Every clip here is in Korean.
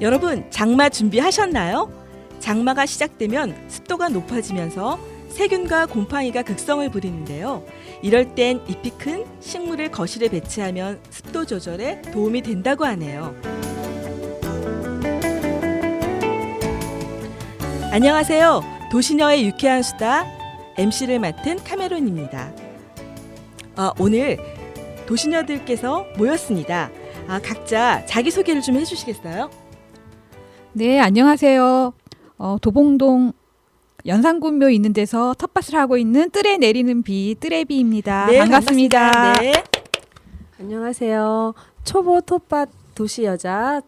여러분, 장마 준비하셨나요? 장마가 시작되면 습도가 높아지면서 세균과 곰팡이가 극성을 부리는데요. 이럴 땐 잎이 큰 식물을 거실에 배치하면 습도 조절에 도움이 된다고 하네요. 안녕하세요. 도시녀의 유쾌한 수다 MC를 맡은 카메론입니다. 오늘 도시녀들께서 모였습니다. 각자 자기소개를 좀 해주시겠어요? 네, 안녕하세요. 도봉동 연산군묘 있는 데서 텃밭을 하고 있는 뜰에 내리는 비, 뜰에비입니다. 네, 반갑습니다. 네. 안녕하세요. 초보 텃밭 도시여자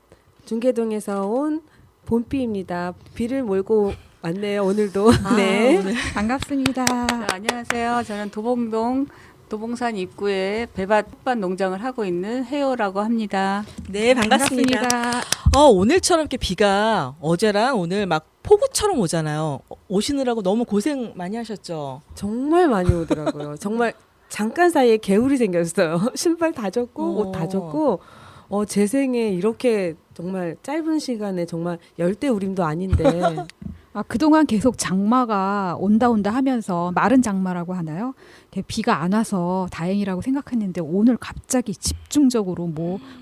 중계동에서 온 봄비입니다. 비를 몰고 왔네요, 오늘도. 네. 오늘. 반갑습니다. 네, 안녕하세요. 저는 도봉동 도봉산 입구에 텃밭 농장을 하고 있는 혜요라고 합니다. 네, 반갑습니다. 오늘처럼 이렇게 비가 어제랑 오늘 막 폭우처럼 오잖아요. 오시느라고 너무 고생 많이 하셨죠? 정말 많이 오더라고요. 정말 잠깐 사이에 개울이 생겼어요. 신발 다 젖고 옷 다 젖고 제 생에 이렇게 정말 짧은 시간에 정말 열대우림도 아닌데 그동안 계속 장마가 온다 하면서 마른 장마라고 하나요? 비가 안 와서 다행이라고 생각했는데 오늘 갑자기 집중적으로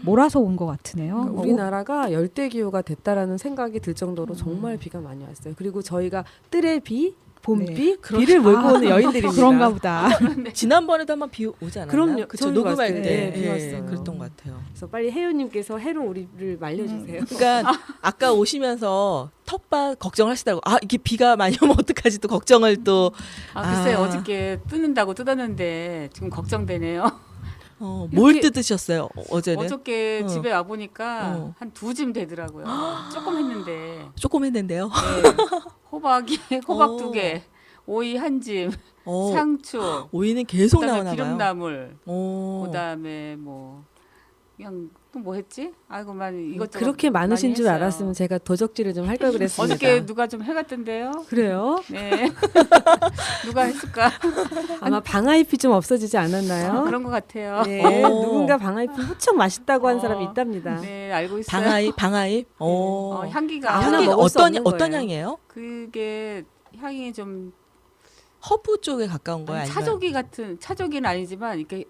몰아서 온 것 같으네요. 우리나라가 열대기후가 됐다라는 생각이 들 정도로 정말 비가 많이 왔어요. 그리고 저희가 뜰의 비, 봄비, 네. 비를 몰고 오는 여인들입니다. 그런가 보다. 지난번에도 한번 비 오지 않았나요? 그럼요. 그쵸, 저희도 녹음할 봤을 때. 때 비 왔어요. 그랬던 것 같아요. 그래서 빨리 혜윤님께서 해로 우리를 말려주세요. 그러니까 아까 오시면서 텃밭 걱정하시다고 이게 비가 많이 오면 어떡하지 또 걱정을 또 글쎄 어저께 뜯는다고 뜯었는데 지금 걱정되네요. 뭘 이렇게 뜯으셨어요 어제는? 어저께 집에 와 보니까 어. 한 2줌 되더라고요. 조금 했는데 조금 했는데요. 네. 호박 2개, 오이 1짐, 어, 상추, 오이는 계속 그다음에 나오나 봐요. 기름나물, 오. 그다음에 그냥 또 뭐 했지? 아이고만 이것저것 그렇게 많으신 많이 줄 했어요. 알았으면 제가 도적질을 좀 할 걸 그랬습니다. 어저께 누가 좀 해갔던데요? 그래요? 네. 누가 했을까? 아마 방아잎이 좀 없어지지 않았나요? 그런 것 같아요. 네, 오. 누군가 방아잎이 무척 맛있다고 한 사람이 있답니다. 네, 알고 있어요. 방아잎. 향기가 아무나 향기가 먹을 수 없는 어떤 거예요. 향이에요? 그게 향이 좀 허브 쪽에 가까운 거예요? 아니면? 차조기는 아니지만 이렇게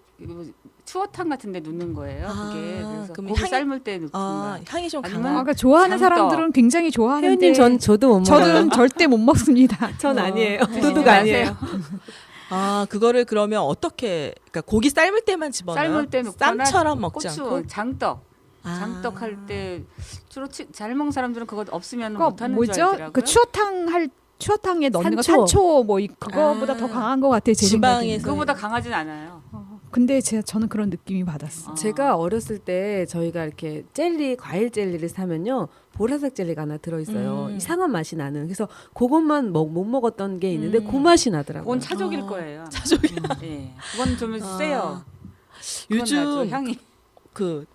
추어탕 같은 데 넣는 거예요. 그게 그래서 그럼 고기 향이- 삶을 때 넣든가. 향이 좀 아니면 강한. 그러니까 좋아하는 장떡. 사람들은 굉장히 좋아하는데 혜윤님 저도 못 먹어요. 저는 절대 못 먹습니다. 전 아니에요. 네, 도둑 네, 아니에요. 그거를 그러면 어떻게? 그러니까 고기 삶을 때만 집어넣어요? 삶을 때 넣거나 쌈처럼 먹지 고추, 않고. 장떡 할 때 주로 잘 먹는 사람들은 그거 없으면 그거 못 하는 줄 뭐죠? 알더라고요. 그 추어탕에 넣는 거 산초. 산초 그거보다 더 강한 것 같아요. 제 생각에는. 지방에서 그거보다 강하진 않아요. 근데 저는 그런 느낌이 받았어요. 제가 어렸을 때 저희가 이렇게 과일 젤리를 사면요. 보라색 젤리가 하나 들어있어요. 이상한 맛이 나는. 그래서 그것만 못 먹었던 게 있는데 그 맛이 나더라고요. 그건 차족일 거예요. 차족이. 예. 그건 좀 세요. 그건 나죠, 요즘 향이 그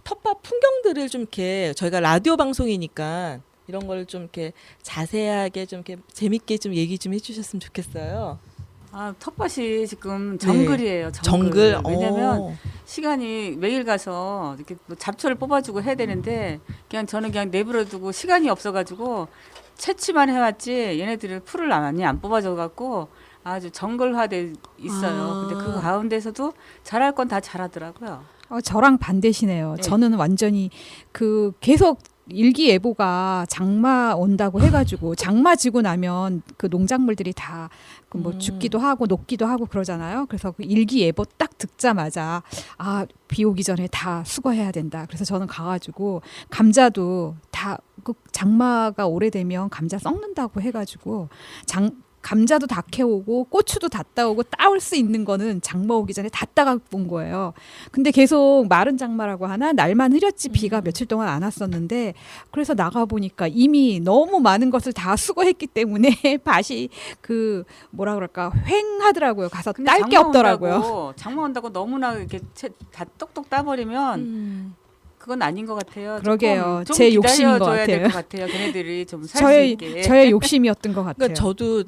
텃밭 풍경들을 좀 이렇게 저희가 라디오 방송이니까 이런 걸 좀 이렇게 자세하게 좀 이렇게 재밌게 좀 얘기 좀 해주셨으면 좋겠어요. 텃밭이 지금 정글이에요. 정글. 왜냐면 시간이 매일 가서 이렇게 잡초를 뽑아주고 해야 되는데 저는 그냥 내버려두고 시간이 없어가지고 채취만 해왔지 얘네들을 풀을 많이 안 뽑아줘갖고 아주 정글화돼 있어요. 근데 그 가운데서도 잘할 건 다 잘하더라고요. 저랑 반대시네요. 네. 저는 완전히 계속 일기예보가 장마 온다고 해가지고 장마 지고 나면 그 농작물들이 다 죽기도 하고 녹기도 하고 그러잖아요. 그래서 그 일기예보 딱 듣자마자 비 오기 전에 다 수거해야 된다. 그래서 저는 가가지고 감자도 다 그 장마가 오래되면 감자 썩는다고 해가지고 감자도 다 캐오고 고추도 다 따오고 따올 수 있는 거는 장마 오기 전에 다 따가 본 거예요. 근데 계속 마른 장마라고 하나 날만 흐렸지 비가 며칠 동안 안 왔었는데 그래서 나가 보니까 이미 너무 많은 것을 다 수거했기 때문에 밭이 뭐라 그럴까 휑하더라고요. 가서 근데 딸 게 없더라고요. 장마 온다고 너무나 이렇게 다 똑똑 따버리면 그건 아닌 것 같아요. 그러게요. 좀 제 욕심인 것 기다려줘야 될 같아요. 것 같아요. 걔네들이 좀 살 수 있게. 저의 욕심이었던 것 같아요. 그러니까 저도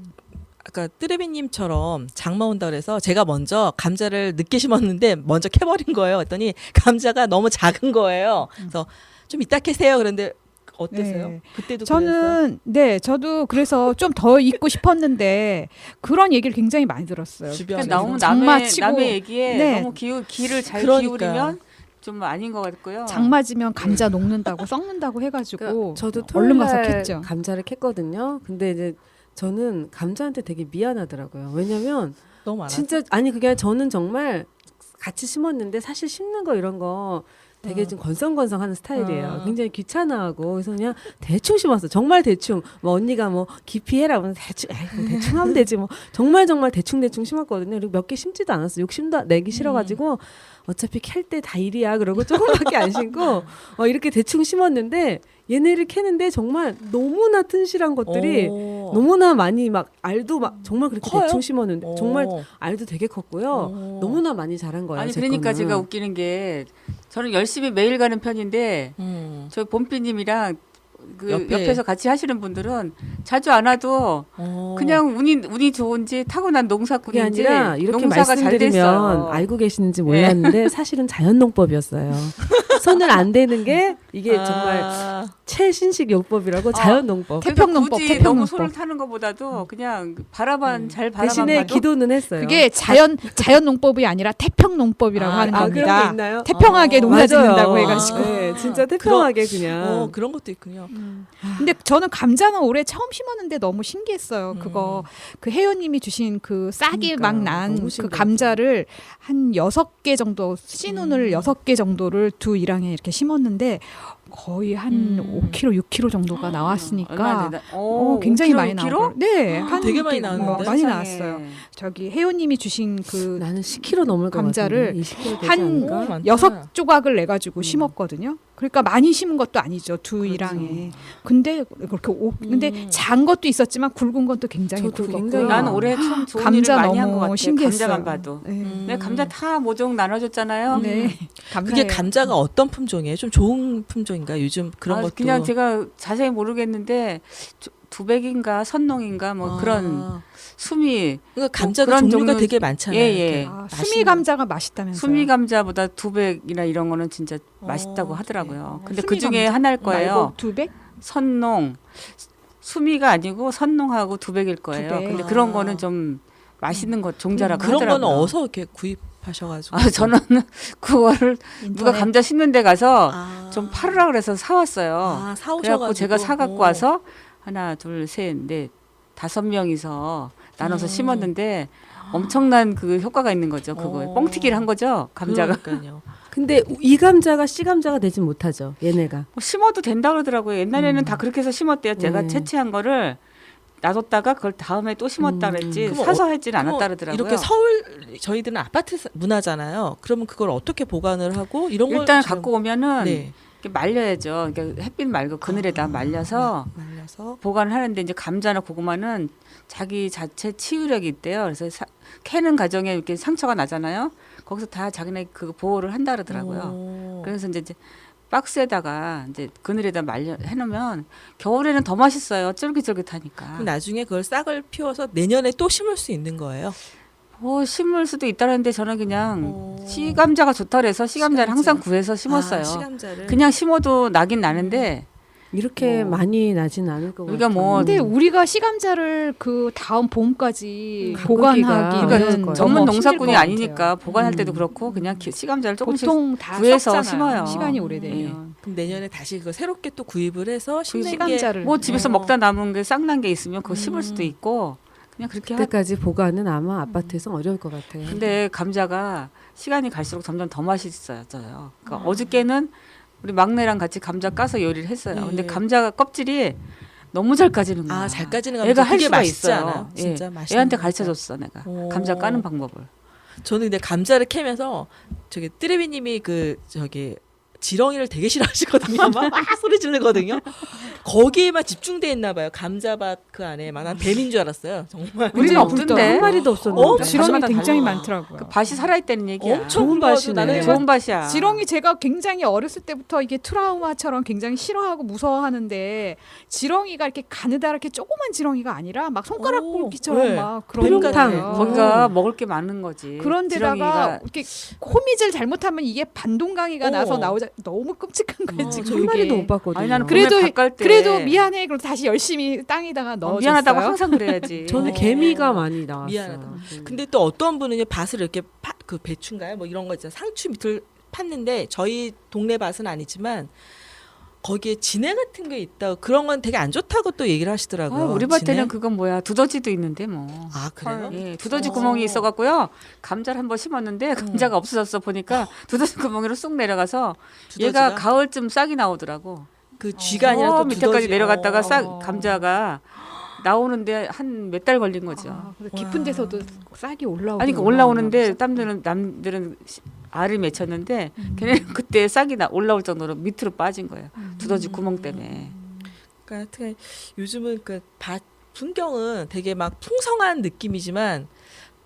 아까 뜨레비님처럼 장마 온다 그래서 제가 먼저 감자를 늦게 심었는데 먼저 캐버린 거예요. 그랬더니 감자가 너무 작은 거예요. 그래서 좀 이따 캐세요. 그런데 어땠어요? 네. 그때도 그랬어요? 저는 저도 그래서 좀 더 있고 싶었는데 그런 얘기를 굉장히 많이 들었어요. 주변에서. 그러니까 너무 장마치고 남의 얘기에 네. 너무 귀를 잘 그러니까. 기울이면 좀 아닌 것 같고요. 장맞으면 감자 녹는다고 썩는다고 해가지고 그러니까 저도 얼른 토요일 가서 날 캤죠. 감자를 캤거든요. 근데 이제 저는 감자한테 되게 미안하더라고요. 왜냐면 너무 많아. 진짜 아니 그게 아니라 저는 정말 같이 심었는데 사실 심는 거 이런 거 되게 좀 건성건성하는 스타일이에요. 굉장히 귀찮아하고 그래서 그냥 대충 심었어. 정말 대충. 뭐 언니가 뭐 깊이 해라 그러면 대충 에이, 뭐 대충 하면 되지 뭐 정말 대충 심었거든요. 그리고 몇 개 심지도 않았어. 욕심도 내기 싫어가지고 어차피 캘 때 다 일이야. 그러고 조금밖에 안 심고 이렇게 대충 심었는데 얘네를 캐는데 정말 너무나 튼실한 것들이 너무나 많이 막 알도 막 정말 그렇게 커요? 대충 심었는데 정말 알도 되게 컸고요. 너무나 많이 자란 거예요. 아니 제 그러니까 거는. 제가 웃기는 게 저는 열심히 매일 가는 편인데 저희 봄비님이랑 그 옆에서 같이 하시는 분들은 자주 안 와도 그냥 운이 좋은지 타고난 그게 농사꾼인지 아니라 이렇게 농사가 잘 말씀드리면 됐어요. 알고 계시는지 몰랐는데 사실은 자연농법이었어요. 손을 안 대는 게 이게 정말 최신식 용법이라고 자연농법. 태평농법, 굳이 태평농법. 너무 손을 타는 것보다도 그냥 바라만 잘 바라만 대신에 봐도 기도는 했어요. 그게 자연농법이 아니라 태평농법이라고 하는 그런 게 겁니다. 있나요? 태평하게 농사 맞아요. 짓는다고 해가지고. 네, 진짜 태평하게 그냥. 그런 것도 있군요. 근데 저는 감자는 올해 처음 심었는데 너무 신기했어요. 그거 그 혜연님이 주신 그 싹이 그러니까요. 막 난 너무 그 신기하죠. 감자를 한 6개 정도 씨눈을 6개 정도를 두 일항에 이렇게 심었는데 거의 한 5kg, 6kg 정도가 나왔으니까 굉장히 많이 나왔어요. 네, 한 되게 많이 이렇게 나왔는데? 많이 나왔어요. 저기 혜연님이 주신 그 나는 10kg 넘을 것 감자를 같은데 20kg 되지 한 않을까? 많다. 6조각을 내 가지고 심었거든요. 그러니까 많이 심은 것도 아니죠. 두 일항에. 근데 그렇게 근데 장 것도 있었지만 굵은 것도 굉장히 저도 굵었고요. 굉장히 나는 올해 참 좋은 감자 일을 많이 한 것 너무 같아요. 신기했어요. 감자만 봐도. 네. 내 감자 다 모종 나눠줬잖아요. 네. 그게 감사해요. 감자가 어떤 품종이에요? 좀 좋은 품종인가? 요즘 그런 것도 그냥 제가 자세히 모르겠는데 두백인가 선농인가 뭐 그런 숨이 그러니까 감자가 그런 종류가 종류- 되게 많잖아요. 예, 예. 이렇게 아, 맛있는 수미 감자가 맛있다면서요. 수미 감자보다 두백이나 이런 거는 진짜 맛있다고 하더라고요. 근데 수미 그 중에 감자 하나일 거예요. 말고 두백? 선농 수미가 아니고 선농하고 두백일 거예요. 두백. 근데 그런 거는 좀 맛있는 것 종자라고 그런 거는 하더라고요. 어디서 이렇게 구입하셔가지고? 저는 그거를 누가 인터넷. 감자 심는 데 가서 아. 좀 팔으라 그래서 사왔어요. 사오셔가지고 그래갖고 제가 사갖고 와서 하나, 둘, 셋, 넷, 5명이서 나눠서 심었는데 엄청난 그 효과가 있는 거죠. 그거 뻥튀기를 한 거죠. 감자가 그러니까요. 근데 이 감자가 씨 감자가 되진 못하죠. 얘네가. 뭐 심어도 된다 그러더라고요. 옛날에는 다 그렇게 해서 심었대요. 제가 네. 채취한 거를 놔뒀다가 그걸 다음에 또 심었다 그랬지 그럼 사서 하진 그럼 않았다 그러더라고요. 이렇게 서울 저희들은 아파트 문화잖아요. 그러면 그걸 어떻게 보관을 하고 이런 걸 일단 지금- 갖고 오면은 네. 이렇게 말려야죠. 그러니까 햇빛 말고 그늘에다 말려서 말려서 보관을 하는데 이제 감자나 고구마는 자기 자체 치유력이 있대요. 그래서 캐는 과정에 이렇게 상처가 나잖아요. 거기서 다 자기네 그 보호를 한다 그러더라고요. 그래서 이제 박스에다가 이제 그늘에다 말려 해놓으면 겨울에는 더 맛있어요. 쫄깃쫄깃하니까. 그럼 나중에 그걸 싹을 피워서 내년에 또 심을 수 있는 거예요. 뭐 심을 수도 있다는데 저는 그냥 씨감자가 좋다 그래서 씨감자를 씨감자. 항상 구해서 심었어요. 시감자를 그냥 심어도 나긴 나는데 이렇게 많이 나진 않을 것 우리가 같아요. 뭐 근데 우리가 씨감자를 그 다음 봄까지 갖고 오기가 보관하기는 어려울 그러니까 거예요. 전문 너무 농사꾼이 힘들 것 아니니까 같아요. 보관할 때도 그렇고 그냥 씨감자를 조금씩 보통 다 구해서 썩잖아요. 심어요. 시간이 예. 오래되면. 그럼 내년에 다시 그거 새롭게 또 구입을 해서 심는 게 씨감자를 뭐 집에서 먹다 남은 게 싹난 게 있으면 그거 심을 수도 있고 그냥 그렇게 하. 그때까지 보관은 아마 아파트에서 어려울 것 같아요. 근데 감자가 시간이 갈수록 점점 더 맛있어져요. 그러니까 어저께는 우리 막내랑 같이 감자 까서 요리를 했어요. 근데 감자 껍질이 너무 잘 까지는 거야. 잘 까지는 애가 할 그게 수가 맛있지 있어요. 않아요? 예. 진짜 맛있는 애한테 거니까. 가르쳐 줬어 내가 오. 감자 까는 방법을. 저는 근데 감자를 캐면서 저기 뜨레비님이 그 저기 지렁이를 되게 싫어하시거든요. 막 소리 지르거든요. 거기에만 집중돼 있나 봐요. 감자밭 그 안에 난 뱀인 줄 알았어요. 정말. 우리는 한 없던데. 마리도 없었는데. 지렁이 밭마다 굉장히 달라. 많더라고요. 그 밭이 살아있다는 얘기야. 엄청 좋은 굵어가지고 밭이네. 나는 좋은 밭이야. 지렁이 제가 굉장히 어렸을 때부터 이게 트라우마처럼 굉장히 싫어하고 무서워하는데 지렁이가 이렇게 가느다랗게 조그만 지렁이가 아니라 막 손가락 오, 굵기처럼 네. 막 그런 푸룡탕. 거예요. 거기가 먹을 게 많은 거지. 그런 데다가 지렁이가 이렇게 호미질 잘못하면 이게 반동강이가 나서 나오자 진짜 너무 끔찍한 거예요. 지금 한 마리도 그게. 못 봤거든요. 아니 나는 그래도- 그래도 바깔 때 그래도 미안해. 그럼 다시 열심히 땅에다가 넣어줬어요. 미안하다고 항상 그래야지. 저는 어. 개미가 많이 나왔어요. 미안하다. 근데 또 어떤 분은 밭을 이렇게 그 배추인가요? 뭐 이런 거 있잖아요. 상추 밑을 팠는데 저희 동네 밭은 아니지만 거기에 진해 같은 게 있다고 그런 건 되게 안 좋다고 또 얘기를 하시더라고요. 우리 밭에는 진해? 그건 뭐야 두더지도 있는데 뭐. 아 그래요? 예, 두더지 어. 구멍이 있어갖고요. 감자를 한번 심었는데 감자가 없어졌어 보니까 두더지 구멍으로 쑥 내려가서 두더지가? 얘가 가을쯤 싹이 나오더라고. 그 쥐가 아니라 또 밑에까지 두더지. 내려갔다가 어. 싹 감자가 나오는데 한 몇 달 걸린 거죠. 아, 그래서 깊은 데서도 싹이 올라오고. 아니 그 올라오는데 남들은 알을 맺혔는데 걔네는 그때 싹이 올라올 정도로 밑으로 빠진 거예요. 두더지 구멍 때문에. 그러니까 하여튼 요즘은 그 밭 풍경은 되게 막 풍성한 느낌이지만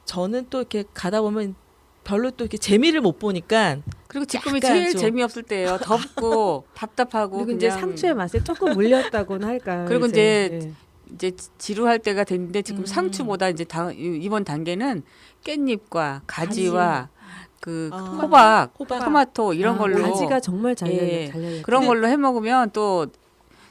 저는 또 이렇게 가다 보면 별로 또 이렇게 재미를 못 보니까 그리고 지금이 약간 제일 좀- 재미없을 때예요. 덥고 답답하고 그리고 이제 그냥 상추의 맛에 조금 물렸다고는 할까요? 그리고 이제 예. 이제 지루할 때가 됐는데 지금 음. 상추보다 이제 이번 단계는 깻잎과 가지와 그 아. 호박, 호박. 토마토 이런 아, 걸로 가지가 정말 잘 예. 열려. 잘 열려. 그런 근데- 걸로 해 먹으면 또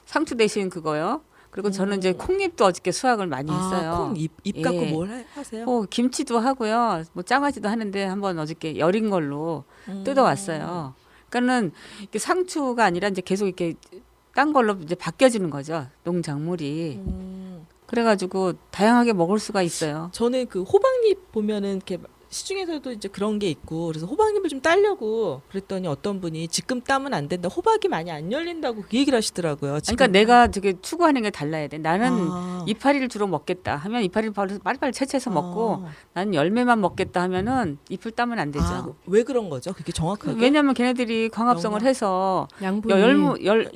상추 대신 그거요. 그리고 저는 이제 콩잎도 어저께 수확을 많이 했어요. 콩잎 갖고 예. 뭘 하세요? 김치도 하고요. 뭐 장아찌도 하는데 한번 어저께 여린 걸로 뜯어왔어요. 그러니까는 이게 상추가 아니라 이제 계속 이렇게 딴 걸로 이제 바뀌어지는 거죠. 농작물이. 음. 그래가지고 다양하게 먹을 수가 있어요. 저는 그 호박잎 보면은 이렇게 시중에서도 이제 그런 게 있고 그래서 호박잎을 좀 따려고 그랬더니 어떤 분이 지금 따면 안 된다. 호박이 많이 안 열린다고 그 얘기를 하시더라고요. 지금. 그러니까 내가 되게 추구하는 게 달라야 돼. 나는 아. 이파리를 주로 먹겠다 하면 이파리를 빨리빨리 채채서 먹고 나는 열매만 먹겠다 하면은 잎을 따면 안 되죠. 왜 그런 거죠? 그게 정확하게? 왜냐하면 걔네들이 광합성을 영양? 해서 양분이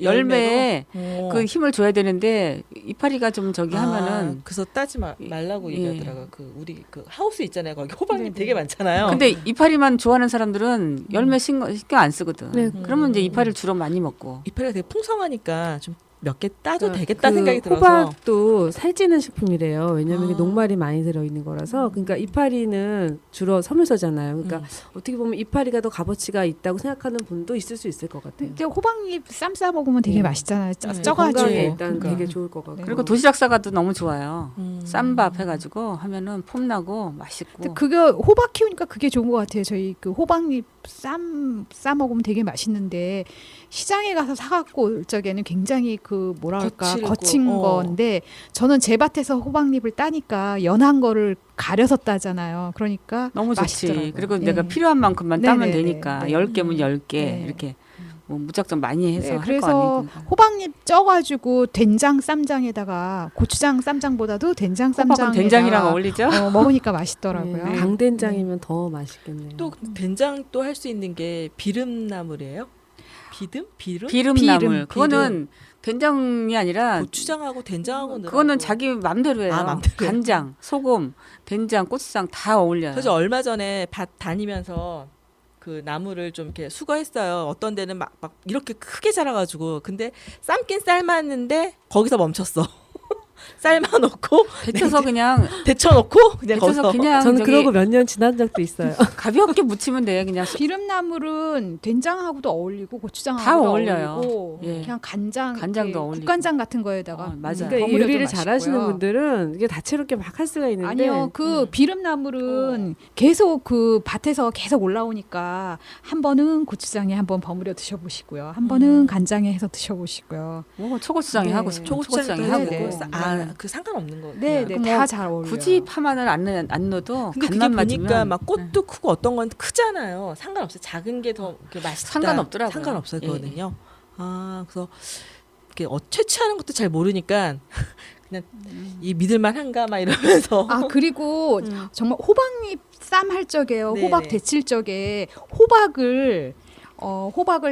열매에 어. 그 힘을 줘야 되는데 이파리가 좀 저기 하면은 그래서 따지 말라고 예. 얘기하더라고요. 그 우리 그 하우스 있잖아요. 거기 호박잎 네네. 되게 많잖아요. 근데 이파리만 좋아하는 사람들은 열매 신경 안 쓰거든. 네. 그러면 이제 이파리를 주로 많이 먹고. 이파리가 되게 풍성하니까 좀 몇 개 따도 그- 되겠다 그 생각이 들어서. 호박도 살찌는 식품이래요. 왜냐하면 아. 이게 녹말이 많이 들어있는 거라서. 그러니까 이파리는 주로 섬유소잖아요. 그러니까 어떻게 보면 이파리가 더 값어치가 있다고 생각하는 분도 있을 수 있을 것 같아요. 근데 호박잎 쌈 싸 먹으면 되게 네. 맛있잖아요. 네. 쪄가지고. 건강에 일단 그러니까. 되게 좋을 것 같고. 그리고 도시락 싸가도 너무 좋아요. 음. 쌈밥 해가지고 하면은 폼 나고 근데 맛있고. 그게 호박 키우니까 그게 좋은 것 같아요. 저희 그 호박잎 싸 먹으면 되게 맛있는데 시장에 가서 사갖고 올 적에는 굉장히 그 뭐라 그럴까 거칠고, 거친 어. 건데 저는 제 밭에서 호박잎을 따니까 연한 거를 가려서 따잖아요. 그러니까 너무 좋지. 맛있더라고요. 그리고 네. 내가 필요한 만큼만 따면 네네네. 되니까 네. 10개면 10개 네. 이렇게 뭐 무작정 많이 해서 네, 할 그래서 거 아니니까. 호박잎 쪄가지고 된장 쌈장에다가 고추장 쌈장보다도 된장 호박은 쌈장 된장이랑 어울리죠? 먹으니까 맛있더라고요. 네. 강된장이면 더 맛있겠네요. 또 된장 또 할 수 있는 게 비름나물이에요? 비름? 비름나물. 비름, 그거는 된장이 아니라 고추장하고 된장하고 넣어. 그거는 자기 맘대로예요. 아, 맘대로요? 간장, 소금, 된장, 고추장 다 어울려요. 그래서 얼마 전에 밭 다니면서 그 나물을 좀 이렇게 수거했어요. 어떤 데는 막 이렇게 크게 자라가지고 근데 삶긴 삶았는데 거기서 멈췄어. 삶아놓고 데쳐서 그냥 데쳐놓고 그냥 데쳐서 거기서 그냥 저는 저기 그러고 몇 년 지난 적도 있어요. 가볍게 무치면 돼요. 그냥 비름나물은 된장하고도 어울리고 고추장하고도 다 어울려요. 어울리고 예. 그냥 간장도 간장도 어울리고. 국간장 같은 거에다가 맞아요. 그러니까 이 버무려도 요리를 맛있고요. 잘하시는 분들은 이게 다채롭게 막 할 수가 있는데 아니요, 그 비름나물은 계속 그 밭에서 계속 올라오니까 한 번은 고추장에 한번 버무려 드셔보시고요, 한 번은 간장에 해서 드셔보시고요. 뭐 초고추장에 네. 하고 싶으면 초고추장도 초고추장에 하고 하고. 네. 그 상관없는 거. 네, 네, 그럼 다 뭐 잘 어울려요. 굳이 파마늘 안 넣어도 근데 그게 간만 보니까 맞으면 막 꽃도 크고 어떤 건 크잖아요. 상관없어요. 작은 게 더 맛있다. 상관없더라고요. 상관없었거든요. 아 그래서 이렇게 채취하는 것도 잘 모르니까 그냥 이 믿을만한가 막 이러면서. 아 그리고 정말 호박잎 쌈 할 적에요. 네네. 호박 데칠 적에 호박을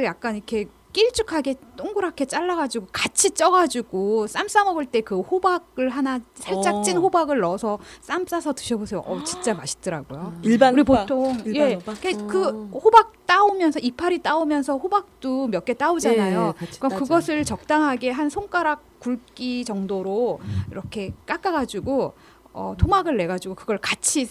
약간 이렇게 길쭉하게 동그랗게 잘라가지고 같이 쪄가지고 쌈 싸 먹을 때 그 호박을 하나 살짝 찐 호박을 넣어서 쌈 싸서 드셔보세요. 진짜 맛있더라고요. 일반 우리 호박. 보통 일반 예, 호박? 그 호박 따오면서 이파리 따오면서 호박도 몇 개 따오잖아요. 예, 같이 그럼 따죠. 그것을 적당하게 한 손가락 굵기 정도로 이렇게 깎아가지고 토막을 내가지고 그걸 같이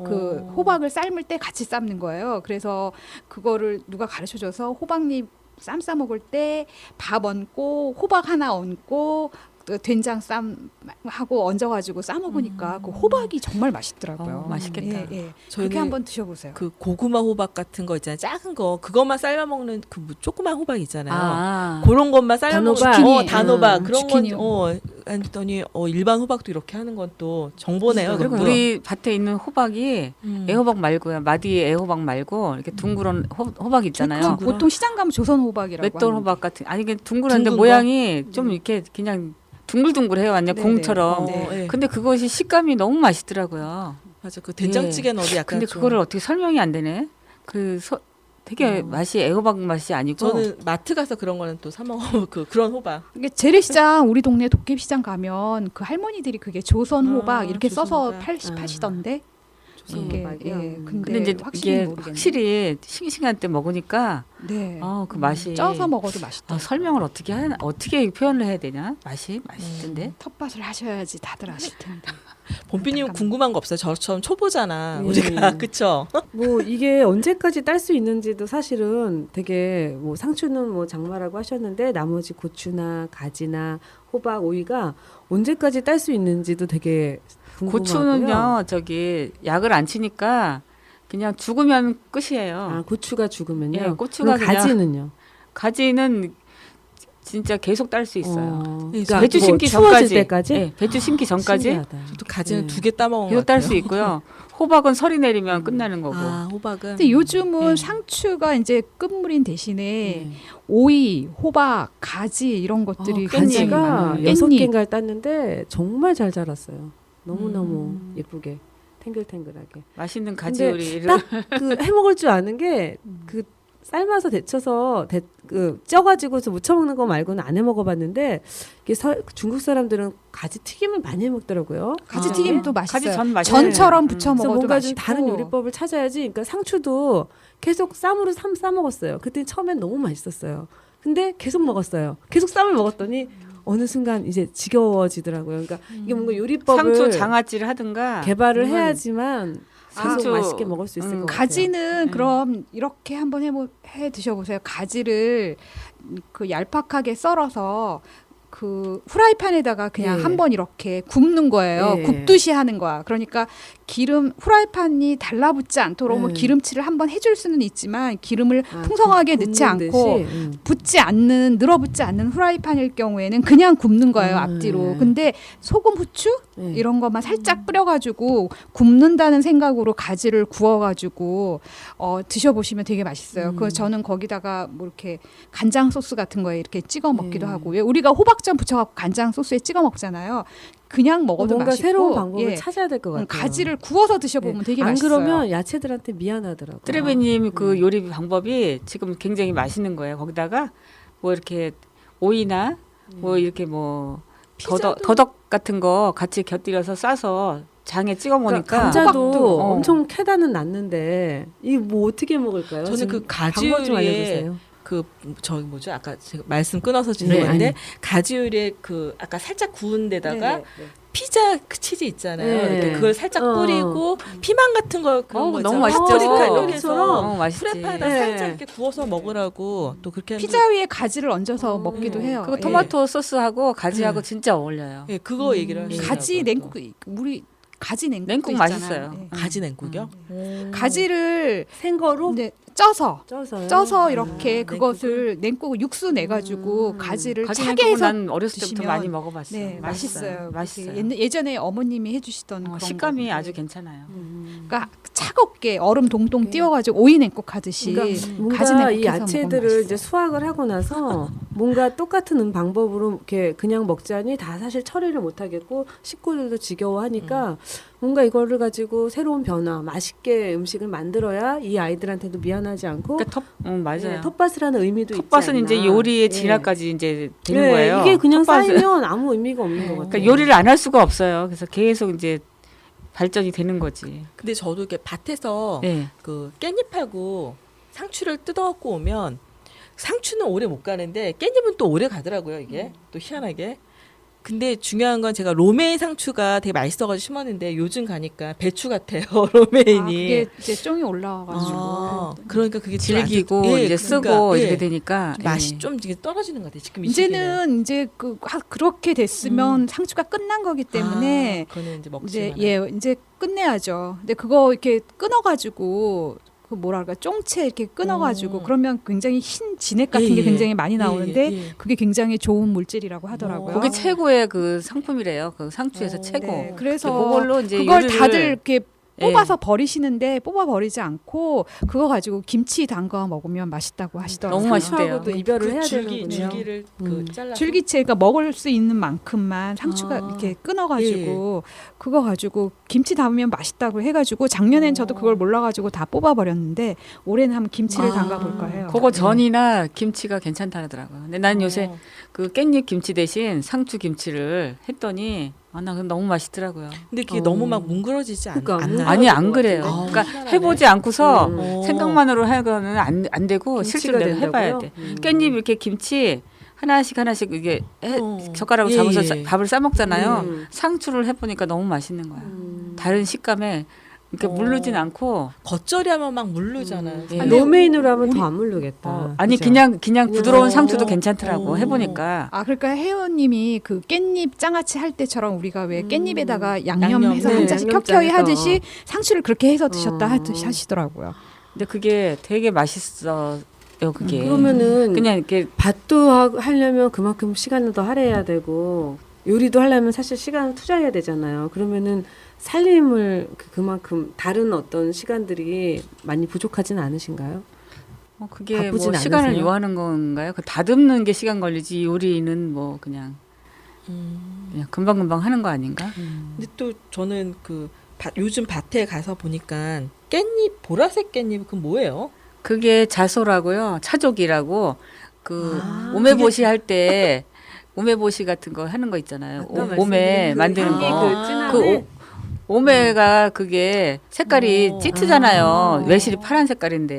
그 호박을 삶을 때 같이 삶는 거예요. 그래서 그거를 누가 가르쳐줘서 호박잎 쌈 싸 먹을 때 밥 얹고 호박 하나 얹고 또 된장 쌈 하고 얹어가지고 싸 먹으니까 그 호박이 정말 맛있더라고요. 맛있겠다. 예, 예. 그렇게 저희는 한번 드셔보세요. 그 고구마 호박 같은 거 있잖아요. 작은 거 그것만 삶아 먹는 그 뭐 조그만 호박 있잖아요. 그런 것만 삶아 단호박. 먹는 단호박 그런 주키니. 건 했더니 일반 호박도 이렇게 하는 건 또 정보네요. 그리고 그것도. 우리 밭에 있는 호박이 애호박 말고요. 마디 애호박 말고 이렇게 둥그런 호박 있잖아요. 그 보통 시장 가면 조선 호박이라고. 맷돌 하는데. 호박 같은 아니 이게 둥그런데 둥근 모양이 좀 이렇게 그냥 둥글둥글해요. 완전 네네. 공처럼. 예. 근데 그것이 식감이 너무 맛있더라고요. 맞아. 그 된장찌개 넣어도 약간 근데 좀- 그거를 어떻게 설명이 안 되네. 되게 맛이 애호박 맛이 아니고 저는 마트 가서 그런 거는 또 사 먹어 그런 호박. 이게 재래시장 우리 동네 도깨비시장 가면 그 할머니들이 그게 조선 호박 이렇게 조선 써서 호박. 파시던데. 조선 이게, 호박이요? 예, 근데, 근데 이제 확실히 이게 모르겠네. 확실히 싱싱한 때 먹으니까 네. 그 맛이 쪄서 먹어도 맛있다. 설명을 어떻게 표현을 해야 되냐? 맛이 맛있던데. 텃밭을 하셔야지 다들 아실 텐데. 봄비님 안타깝네. 궁금한 거 없어요? 저처럼 초보잖아. 예. 우리가 그쵸? 뭐 이게 언제까지 딸 수 있는지도 사실은 되게 뭐 상추는 뭐 장마라고 하셨는데 나머지 고추나 가지나 호박, 오이가 언제까지 딸 수 있는지도 되게 궁금하고요. 고추는요, 저기 약을 안 치니까 그냥 죽으면 끝이에요. 아, 고추가 죽으면요. 예, 고추가 그럼 그냥- 가지는요. 가지는 진짜 계속 딸 수 있어요. 그러니까 배추 뭐 심기 추워질 전까지. 때까지. 예, 배추 심기 전까지 신기하다. 또 가지는 예. 2개 따먹은 거 계속 딸 같아요. 수 있고요. 호박은 설이 내리면 끝나는 거고. 아 호박은. 근데 요즘은 예. 상추가 이제 끝물인 대신에 네. 오이, 호박, 가지 이런 것들이 깻잎. 굉장히 가지가 많아요. 6개인가를 땄는데 정말 잘 자랐어요. 너무너무 음. 예쁘게 탱글탱글하게. 맛있는 가지 근데 요리를 딱 그 해먹을 줄 아는 게 그 삶아서 데쳐서 쪄가지고 무쳐 먹는 거 말고는 안 해먹어봤는데 이게 중국 사람들은 가지 튀김을 많이 해먹더라고요. 가지 아. 튀김도 가지 맛있어요. 전 맛있어요. 전처럼 부쳐 그래서 먹어도 뭔가 맛있고. 좀 다른 요리법을 찾아야지. 그러니까 상추도 계속 쌈으로 싸 먹었어요. 그때 처음엔 너무 맛있었어요. 근데 계속 먹었어요. 계속 쌈을 먹었더니 어느 순간 이제 지겨워지더라고요. 그러니까 이게 뭔가 요리법을 상추 장아찌를 하든가 개발을 아니면 해야지만 계속 상추, 맛있게 먹을 수 있을 것 같아요. 가지는 네. 그럼 이렇게 한번 해 드셔보세요. 가지를 그 얄팍하게 썰어서 그 후라이팬에다가 그냥 예. 한번 이렇게 굽는 거예요. 예. 굽듯이 하는 거야. 그러니까 기름 후라이팬이 달라붙지 않도록 뭐 예. 기름칠을 한번 해줄 수는 있지만 기름을 아, 풍성하게 넣지 굽는 않고 듯이? 붙지 않는 늘어붙지 않는 후라이팬일 경우에는 그냥 굽는 거예요. 앞뒤로. 예. 근데 소금, 후추 예. 이런 것만 살짝 뿌려가지고 굽는다는 생각으로 가지를 구워가지고 드셔보시면 되게 맛있어요. 그 저는 거기다가 뭐 이렇게 간장 소스 같은 거에 이렇게 찍어 먹기도 네. 하고 왜 우리가 호박전 부쳐갖고 간장 소스에 찍어 먹잖아요. 그냥 먹어도 뭔가 맛있고 새로운 방법을 예. 찾아야 될 것 같아요. 가지를 구워서 드셔보면 네. 되게 안 맛있어요. 그러면 야채들한테 미안하더라고요. 뜨레베님 그 요리 방법이 지금 굉장히 맛있는 거예요. 거기다가 뭐 이렇게 오이나 뭐 이렇게 뭐 더덕 같은 거 같이 곁들여서 싸서 장에 찍어 먹으니까 그러니까 감자도 호박도, 엄청 캐다는 났는데 이 뭐 어떻게 먹을까요? 저는 지금 그 가지 방법 좀 요리에 알려주세요. 그 저기 뭐죠? 아까 제가 말씀 끊어서 네, 죄송한데 아니. 가지 요리에 그 아까 살짝 구운 데다가 네, 네. 피자 그 치즈 있잖아요. 네. 이렇게 그걸 살짝 뿌리고 피망 같은 거 그런 거 너무 있잖아요. 맛있죠. 파프리카 어, 이렇게 해서 그것처럼. 맛있지. 프라이팬에다 네. 살짝 이렇게 구워서 먹으라고 또 그렇게 피자 위에 가지를 얹어서 먹기도 해요. 그거 예. 토마토 소스하고 가지하고 진짜 어울려요. 예, 그거 얘기를 하시더라고요. 가지 냉국 우리 가지 냉국 냉국 맛있어요. 예. 가지 냉국이요? 가지를 생거로 이제 쪄서 쪄서요. 쪄서 이렇게 냉국을? 그것을 냉국 육수 내 가지고 가지를 가지 차게 냉국은 해서 난 어렸을 때부터 드시면 많이 먹어봤어요. 네, 맛있어요. 맛있어요. 예전에 어머님이 해주시던 그런 식감이 거. 아주 괜찮아요. 그러니까 차갑게 얼음 동동 띄워가지고 오이 냉국 하듯이 그러니까 가지 뭔가 냉국해서 이 먹으면 야채들을 맛있어요. 이제 수확을 하고 나서 뭔가 똑같은 방법으로 이렇게 그냥 먹자니 다 사실 처리를 못 하겠고 식구들도 지겨워하니까 뭔가 이거를 가지고 새로운 변화, 맛있게 음식을 만들어야 이 아이들한테도 미안하지 않고 그러니까 맞아요. 예, 텃밭을 하는 의미도 있지 텃밭은 않나. 이제 요리의 예. 진화까지 이제 되는 네, 거예요. 이게 그냥 텃밭은. 쌓이면 아무 의미가 없는 것 같아요. 그러니까 요리를 안 할 수가 없어요. 그래서 계속 이제 발전이 되는 거지. 근데 저도 이렇게 밭에서 네. 그 깻잎하고 상추를 뜯어갖고 오면 상추는 오래 못 가는데 깻잎은 또 오래 가더라고요. 이게 또 희한하게 근데 중요한 건 제가 로메인 상추가 되게 맛있어가지고 심었는데 요즘 가니까 배추 같아요. 로메인이. 그게 이제 쫑이 올라와가지고 그러니까 그게 좀 안 질기고 좋- 예, 이제 그러니까, 쓰고 예. 이렇게 되니까 좀 맛이 예. 좀 이게 떨어지는 것 같아요. 지금 이 시기는. 이제는 이제 그렇게 됐으면 상추가 끝난 거기 때문에 그거는 이제 먹지 이제 말아요. 이제 끝내야죠. 근데 그거 이렇게 끊어가지고 그 뭐랄까 쫑채 이렇게 끊어가지고 그러면 굉장히 흰 진액 같은 예, 게 예. 굉장히 많이 예, 나오는데 예, 예. 그게 굉장히 좋은 물질이라고 하더라고요. 그게 최고의 그 상품이래요. 그 상추에서 최고. 네, 그래서 그걸로 이제 그걸 요리를- 다들 이렇게 예. 뽑아서 버리시는데 뽑아 버리지 않고 그거 가지고 김치 담가 먹으면 맛있다고 하시더라고요. 너무 맛있대요. 상추하고도 이별을 그 해야 줄기, 되는군요. 줄기를 그 음. 잘라서 줄기채가 먹을 수 있는 만큼만 상추가 이렇게 끊어가지고 그거 가지고 김치 담으면 맛있다고 해가지고 작년엔 저도 그걸 몰라가지고 다 뽑아버렸는데 올해는 한번 김치를 담가볼까 해요. 그거 전이나 김치가 괜찮다더라고요. 근데 난 요새 어. 그 깻잎 김치 대신 상추 김치를 했더니 나 그거 너무 맛있더라고요. 근데 그게 어. 너무 막 뭉그러지지 그러니까 않나요? 아니 안 것 그래요. 같아요. 그러니까 희한하네. 해보지 않고서 음. 생각만으로 하고는 안 되고 김치가 실제로 내가 해봐야 된다고요? 돼. 깻잎 이렇게 김치 하나씩 이게 젓가락으로 예, 잡아서 예. 밥을 싸 먹잖아요. 음. 상추를 해보니까 너무 맛있는 거야. 다른 식감에 이렇게 어. 물르진 않고 겉절이 하면 막 물르잖아요. 예. 로메인으로 하면 더 안 물르겠다. 아니 그죠? 그냥 부드러운 어. 상추도 괜찮더라고 어. 해보니까. 아 그러니까 혜원님이 그 깻잎 장아찌 할 때처럼 우리가 왜 깻잎에다가 양념, 양념해서 네, 한 잔씩 양념장 켜켜이 해서. 하듯이 상추를 그렇게 해서 드셨다 어. 하시더라고요. 근데 그게 되게 맛있어요. 그게 그러면은 그냥 이렇게 밭도 하려면 그만큼 시간을 더 할애해야 되고 요리도 하려면 사실 시간을 투자해야 되잖아요. 그러면은 살림을 그만큼 다른 어떤 시간들이 많이 부족하진 않으신가요? 그게 바쁘진 뭐 시간을 않으세요? 요하는 건가요? 그 다듬는 게 시간 걸리지 요리는 뭐 그냥 금방금방 하는 거 아닌가? 근데 또 저는 요즘 밭에 가서 보니까 깻잎 보라색 깻잎 그 뭐예요? 그게 자소라고요. 차족이라고 그 아, 오메보시 할 때 오메보시 같은 거 하는 거 있잖아요. 오메 만드는 향이 거. 그 아. 진한 그 오메가 그게 색깔이 짙으잖아요. 외실이 파란 색깔인데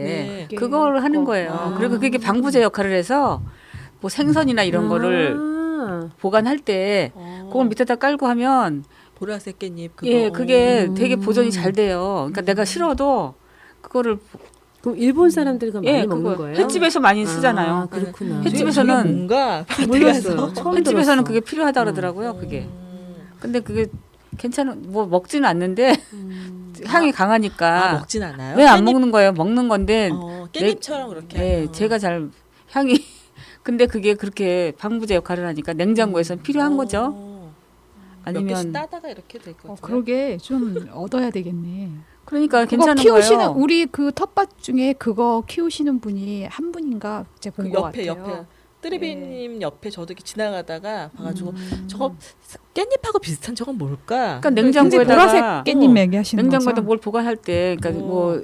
네. 그걸 하는 거예요. 아. 그리고 그게 방부제 역할을 해서 뭐 생선이나 이런 거를 보관할 때 그걸 밑에다 깔고 하면 보라색 깻잎 그거. 예 그게 되게 보존이 잘 돼요. 그러니까 내가 싫어도 그거를 그럼 일본 사람들이 그거 많이 먹는 그거 거예요? 횟집에서 많이 쓰잖아요. 아, 그렇구나. 횟집에서는 뭔가 몰랐어요. 처음 횟집에서는 들었어. 그게 필요하다 그러더라고요. 그게. 근데 그게 괜찮은 뭐 먹지는 않는데 향이 강하니까 먹진 않아요. 왜 안 먹는 거예요? 먹는 건데 깻잎처럼 그렇게. 예, 하면. 제가 잘 향이 근데 그게 그렇게 방부제 역할을 하니까 냉장고에서는 필요한 거죠. 몇 개씩 아니면 따다가 이렇게 될 거죠. 그러게 좀 얻어야 되겠네. 그러니까 그거 괜찮은 키우시는 거예요. 우리 그 텃밭 중에 그거 키우시는 분이 한 분인가 제가 그 본것 옆에 같아요. 뜨리비님 옆에 저도 이렇게 지나가다가 봐가지고 저거 깻잎하고 비슷한 저건 뭘까? 그러니까 굉장히 냉장고에다가 보라색 깻잎 얘기하시는 냉장고에다 거죠? 뭘 보관할 때 그러니까 뭐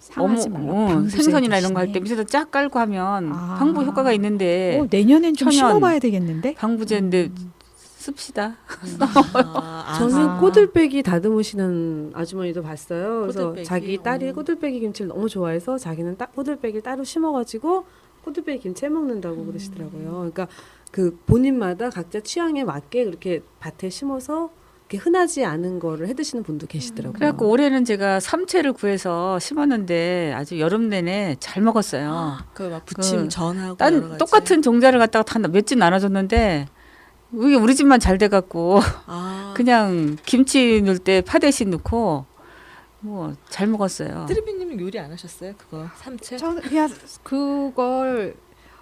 상하지 말라. 방부제 생선이나 이런 거 할 때 대신에. 밑에다 쫙 깔고 하면 아. 방부 효과가 있는데 내년엔 좀 천연. 심어봐야 되겠는데? 방부제인데 씁시다. 저는 꼬들빼기 다듬으시는 아주머니도 봤어요. 그래서 꼬들빼기? 자기 딸이 꼬들빼기 김치를 너무 좋아해서 자기는 꼬들빼기를 따로 심어가지고 꼬들빼기 김치 해 먹는다고 그러시더라고요. 그러니까 그 본인마다 각자 취향에 맞게 그렇게 밭에 심어서 이렇게 흔하지 않은 거를 해 드시는 분도 계시더라고요. 그래갖고 올해는 제가 삼채를 구해서 심었는데 아주 여름 내내 잘 먹었어요. 그막 부침 그 전하고 여러 딴 가지. 똑같은 종자를 갖다가 다 몇 집 나눠줬는데 이게 우리 집만 잘 돼갖고 그냥 김치 넣을 때 파 대신 넣고 뭐 잘 먹었어요. 뜨리비님은 요리 안 하셨어요? 그거 삼채? 저 그냥 그걸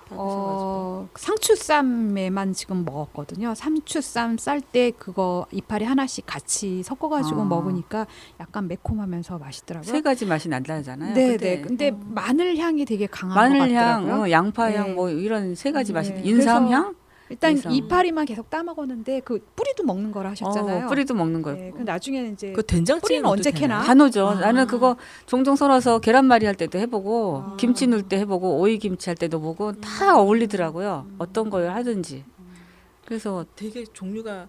받으셔가지고. 상추쌈에만 지금 먹었거든요. 상추쌈 쌀 때 그거 이파리 하나씩 같이 섞어가지고 아. 먹으니까 약간 매콤하면서 맛있더라고요. 세 가지 맛이 난다잖아요. 네, 그때. 네. 근데 마늘 향이 되게 강한 것 마늘 향, 같더라고요. 양파 향, 네. 뭐 이런 세 가지 맛이 네. 인삼 그래서 향, 일단 인삼. 이파리만 계속 따 먹었는데 그 뿌리도 먹는 거라 하셨잖아요. 뿌리도 먹는 거예요. 네, 그 나중에는 이제 그 된장찌개 뿌리는 언제 캐나? 다 넣죠. 아. 나는 그거 종종 썰어서 계란말이 할 때도 해보고 아. 김치 넣을 때 해보고 오이 김치 할 때도 보고 다 어울리더라고요. 어떤 걸 하든지. 그래서 되게 종류가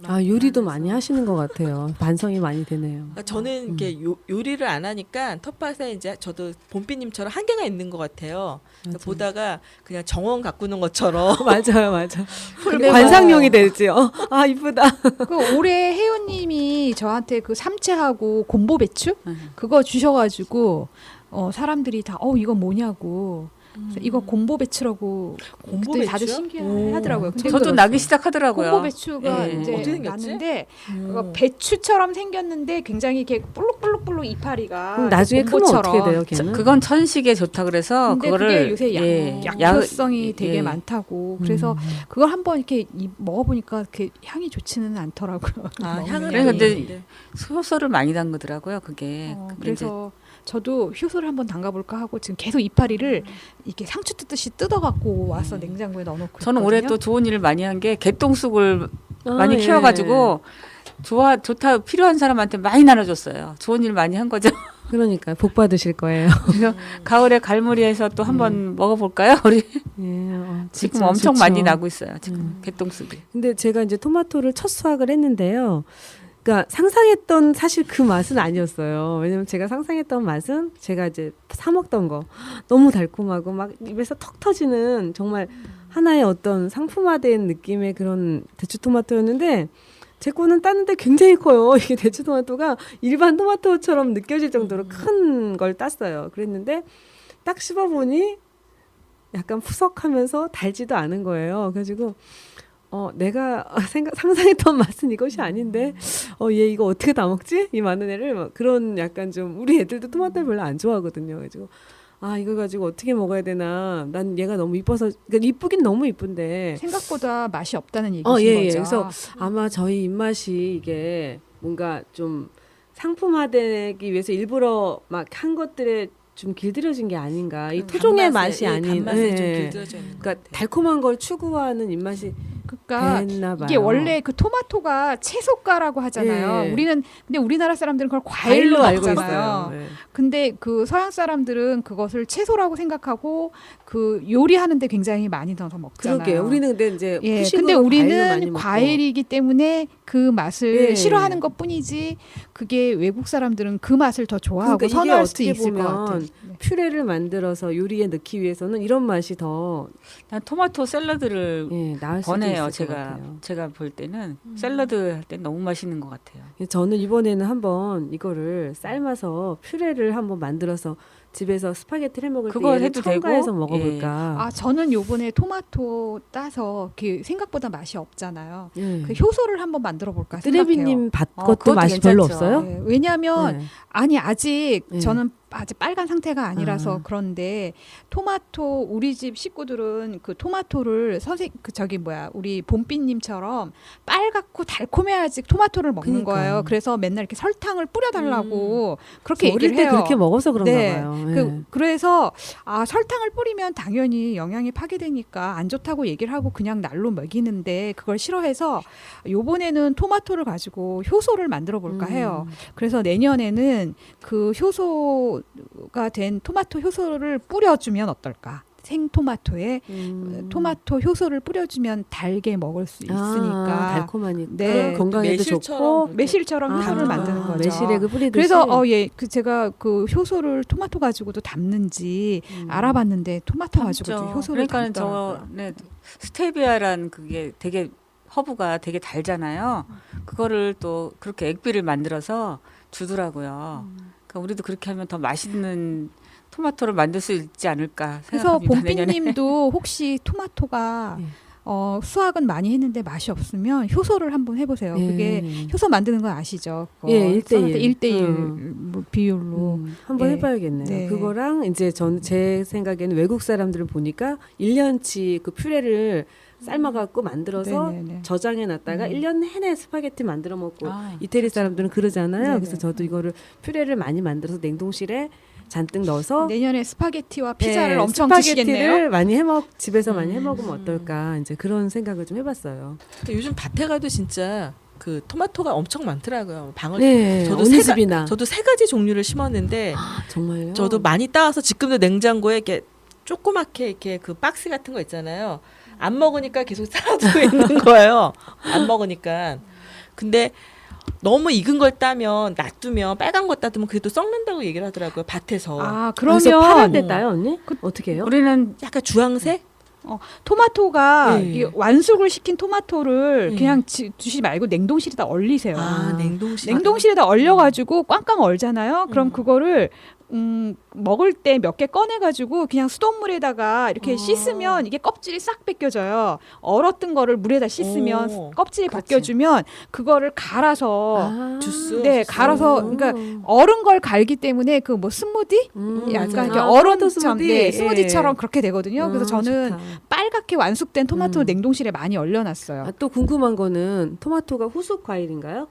아 요리도 많이 하시는 것 같아요. 반성이 많이 되네요. 그러니까 저는 이렇게 요리를 안 하니까 텃밭에 이제 저도 봄비님처럼 한계가 있는 것 같아요. 맞아요. 보다가 그냥 정원 가꾸는 것처럼 맞아. 관상용이 되지. 아 이쁘다. 그 올해 혜연님이 저한테 그 삼채하고 곰보 배추 그거 주셔가지고 사람들이 다 이건 뭐냐고. 그래서 이거 곰보 배추라고 곰보 그때 다들 배추요? 신기하더라고요. 근데 저도 그 나기 시작하더라고요. 곰보 배추가 예. 이제 어떻게 생겼지? 났는데 배추처럼 생겼는데 굉장히 이렇게 볼록볼록 이파리가 나중에 크면 곰보처럼. 어떻게 돼요, 걔는? 그건 천식에 좋다 그래서 근데 그거를 그게 요새 약효성이 되게 예. 많다고 그래서 그걸 한번 이렇게 먹어보니까 이렇게 향이 좋지는 않더라고요. 아, 먹는 향은 게. 근데 효소를 많이 담그더라고요. 그게 근데 그래서 저도 효소를 한번 담가볼까 하고 지금 계속 이파리를 이렇게 상추 뜯듯이 뜯어갖고 와서 냉장고에 넣어놓고 저는 올해 있거든요. 또 좋은 일을 많이 한 게 개똥쑥을 아, 많이 예. 키워가지고 좋다 필요한 사람한테 많이 나눠줬어요. 좋은 일 많이 한 거죠. 그러니까 복 받으실 거예요. 그래서 가을에 갈무리해서 또 한번 먹어볼까요? 우리 예, 지금 진짜 엄청 좋죠. 많이 나고 있어요. 지금 개똥쑥이. 근데 제가 이제 토마토를 첫 수확을 했는데요. 그러니까 상상했던 사실 그 맛은 아니었어요. 왜냐면 제가 상상했던 맛은 제가 이제 사 먹던 거 너무 달콤하고 막 입에서 턱 터지는 정말 하나의 어떤 상품화된 느낌의 그런 대추 토마토였는데 제 거는 땄는데 굉장히 커요. 이게 대추 토마토가 일반 토마토처럼 느껴질 정도로 큰 걸 땄어요. 그랬는데 딱 씹어보니 약간 푸석하면서 달지도 않은 거예요. 그래가지고 내가 상상했던 맛은 이것이 아닌데, 얘 이거 어떻게 다 먹지? 이 많은 애를 막 그런 약간 좀 우리 애들도 토마토를 별로 안 좋아하거든요. 그래가지고 이거 가지고 어떻게 먹어야 되나? 난 얘가 너무 이뻐서 그러니까 이쁘긴 너무 이쁜데. 생각보다 맛이 없다는 얘기신 예. 거죠. 그래서 아마 저희 입맛이 이게 뭔가 좀 상품화되기 위해서 일부러 막 한 것들에 좀 길들여진 게 아닌가. 이 토종의 맛이 아닌. 단맛에 좀 예. 길들여져 있는 것 그러니까 같아요. 달콤한 걸 추구하는 입맛이 그러니까 됐나 봐요. 이게 원래 그 토마토가 채소가라고 하잖아요. 예. 근데 우리나라 사람들은 그걸 과일로 알고 먹잖아요. 있어요. 예. 근데 그 서양 사람들은 그것을 채소라고 생각하고 그 요리하는데 굉장히 많이 넣어서 먹잖아요. 그러게요. 우리는 근데 이제 예, 후식으로 근데 과일로 많이 우리는 먹고. 과일이기 때문에 그 맛을 예. 싫어하는 것 뿐이지 그게 외국 사람들은 그 맛을 더 좋아하고 그러니까 이게 선호할 수도 어떻게 있을 것 보면 같아요. 퓨레를 만들어서 요리에 넣기 위해서는 이런 맛이 더 난 토마토 샐러드를 나을 수도 권해요. 있을 것 같아요. 제가 볼 때는 샐러드 할 때 너무 맛있는 것 같아요. 저는 이번에는 한번 이거를 삶아서 퓨레를 한번 만들어서 집에서 스파게티를 해 먹을 때 그거 얘를 해도 첨가해서 되고, 먹어볼까. 저는 요번에 토마토 따서 그 생각보다 맛이 없잖아요. 예. 그 효소를 한번 만들어 볼까 생각해요. 뜨레비님 밭 것도 그것도 맛이 괜찮죠. 별로 없어요? 네, 왜냐하면 네. 아직 네. 저는 아직 빨간 상태가 아니라서 아. 그런데 토마토 우리 집 식구들은 그 토마토를 우리 봄비님처럼 빨갛고 달콤해야지 토마토를 먹는 그러니까. 거예요. 그래서 맨날 이렇게 설탕을 뿌려달라고 그렇게 어릴 얘기를 때 해요. 그렇게 먹어서 그런가 네. 봐요. 예. 그래서 설탕을 뿌리면 당연히 영양이 파괴되니까 안 좋다고 얘기를 하고 그냥 날로 먹이는데 그걸 싫어해서 요번에는 토마토를 가지고 효소를 만들어 볼까 해요. 그래서 내년에는 그 효소가 된 토마토 효소를 뿌려주면 어떨까? 생토마토에 토마토 효소를 뿌려주면 달게 먹을 수 있으니까 달콤하니까 네. 건강에도 매실처럼 좋고 그렇게. 매실처럼 효소를 만드는 거죠. 매실액을 뿌리듯이. 그래서 제가 그 효소를 토마토 가지고도 담는지 알아봤는데 토마토 가지고도 효소를 그러니까 담더라고요. 스테비아란 그게 되게 허브가 되게 달잖아요. 그거를 또 그렇게 액비를 만들어서 주더라고요. 그러니까 우리도 그렇게 하면 더 맛있는 토마토를 만들 수 있지 않을까 그래서 생각합니다. 내년에. 봄비님도 혹시 토마토가 예. 수확은 많이 했는데 맛이 없으면 효소를 한번 해보세요. 예. 그게 효소 만드는 거 아시죠? 예, 1:1. 1:1 비율로. 한번 예. 해봐야겠네요. 네. 그거랑 이제 제 생각에는 외국 사람들을 보니까 1년치 그 퓨레를 삶아갖고 만들어서 네네네. 저장해놨다가 1년 내내 스파게티 만들어 먹고 아, 이태리 사람들은 그러잖아요. 네네. 그래서 저도 이거를 퓨레를 많이 만들어서 냉동실에 잔뜩 넣어서 내년에 스파게티와 피자를 네, 엄청 스파게티를 드시겠네요. 많이 집에서 많이 해먹으면 어떨까 이제 그런 생각을 좀 해봤어요. 근데 요즘 밭에 가도 진짜 그 토마토가 엄청 많더라고요. 방울. 네, 저도 어느 집이나 저도 3가지 종류를 심었는데 정말요. 저도 많이 따와서 지금도 냉장고에 이렇게 조그맣게 이렇게 그 박스 같은 거 있잖아요. 안 먹으니까 계속 쌓아두고 있는 거예요. 안 먹으니까. 근데 너무 익은 걸 따면 놔두면 빨간 거 따두면 그게 또 썩는다고 얘기를 하더라고요. 밭에서. 아, 그래서 파란 그러면 데 따요 언니? 어떻게 해요? 우리는 약간 주황색? 토마토가 네. 이 완숙을 시킨 토마토를 네. 그냥 두시지 말고 냉동실에다 얼리세요. 냉동실. 냉동실에다 얼려가지고 꽝꽝 얼잖아요. 그럼 그거를 먹을 때 몇 개 꺼내가지고 그냥 수돗물에다가 이렇게 씻으면 이게 껍질이 싹 벗겨져요. 얼었던 거를 물에다 씻으면 오, 껍질이 그렇지. 벗겨주면 그거를 갈아서 주스? 네, 갈아서 그러니까 얼은 걸 갈기 때문에 그 뭐 스무디 약간 이렇게 토마토 얼음처럼 스무디. 네, 스무디처럼 그렇게 되거든요. 그래서 저는 좋다. 빨갛게 완숙된 토마토를 냉동실에 많이 얼려놨어요. 또 궁금한 거는 토마토가 후숙 과일인가요?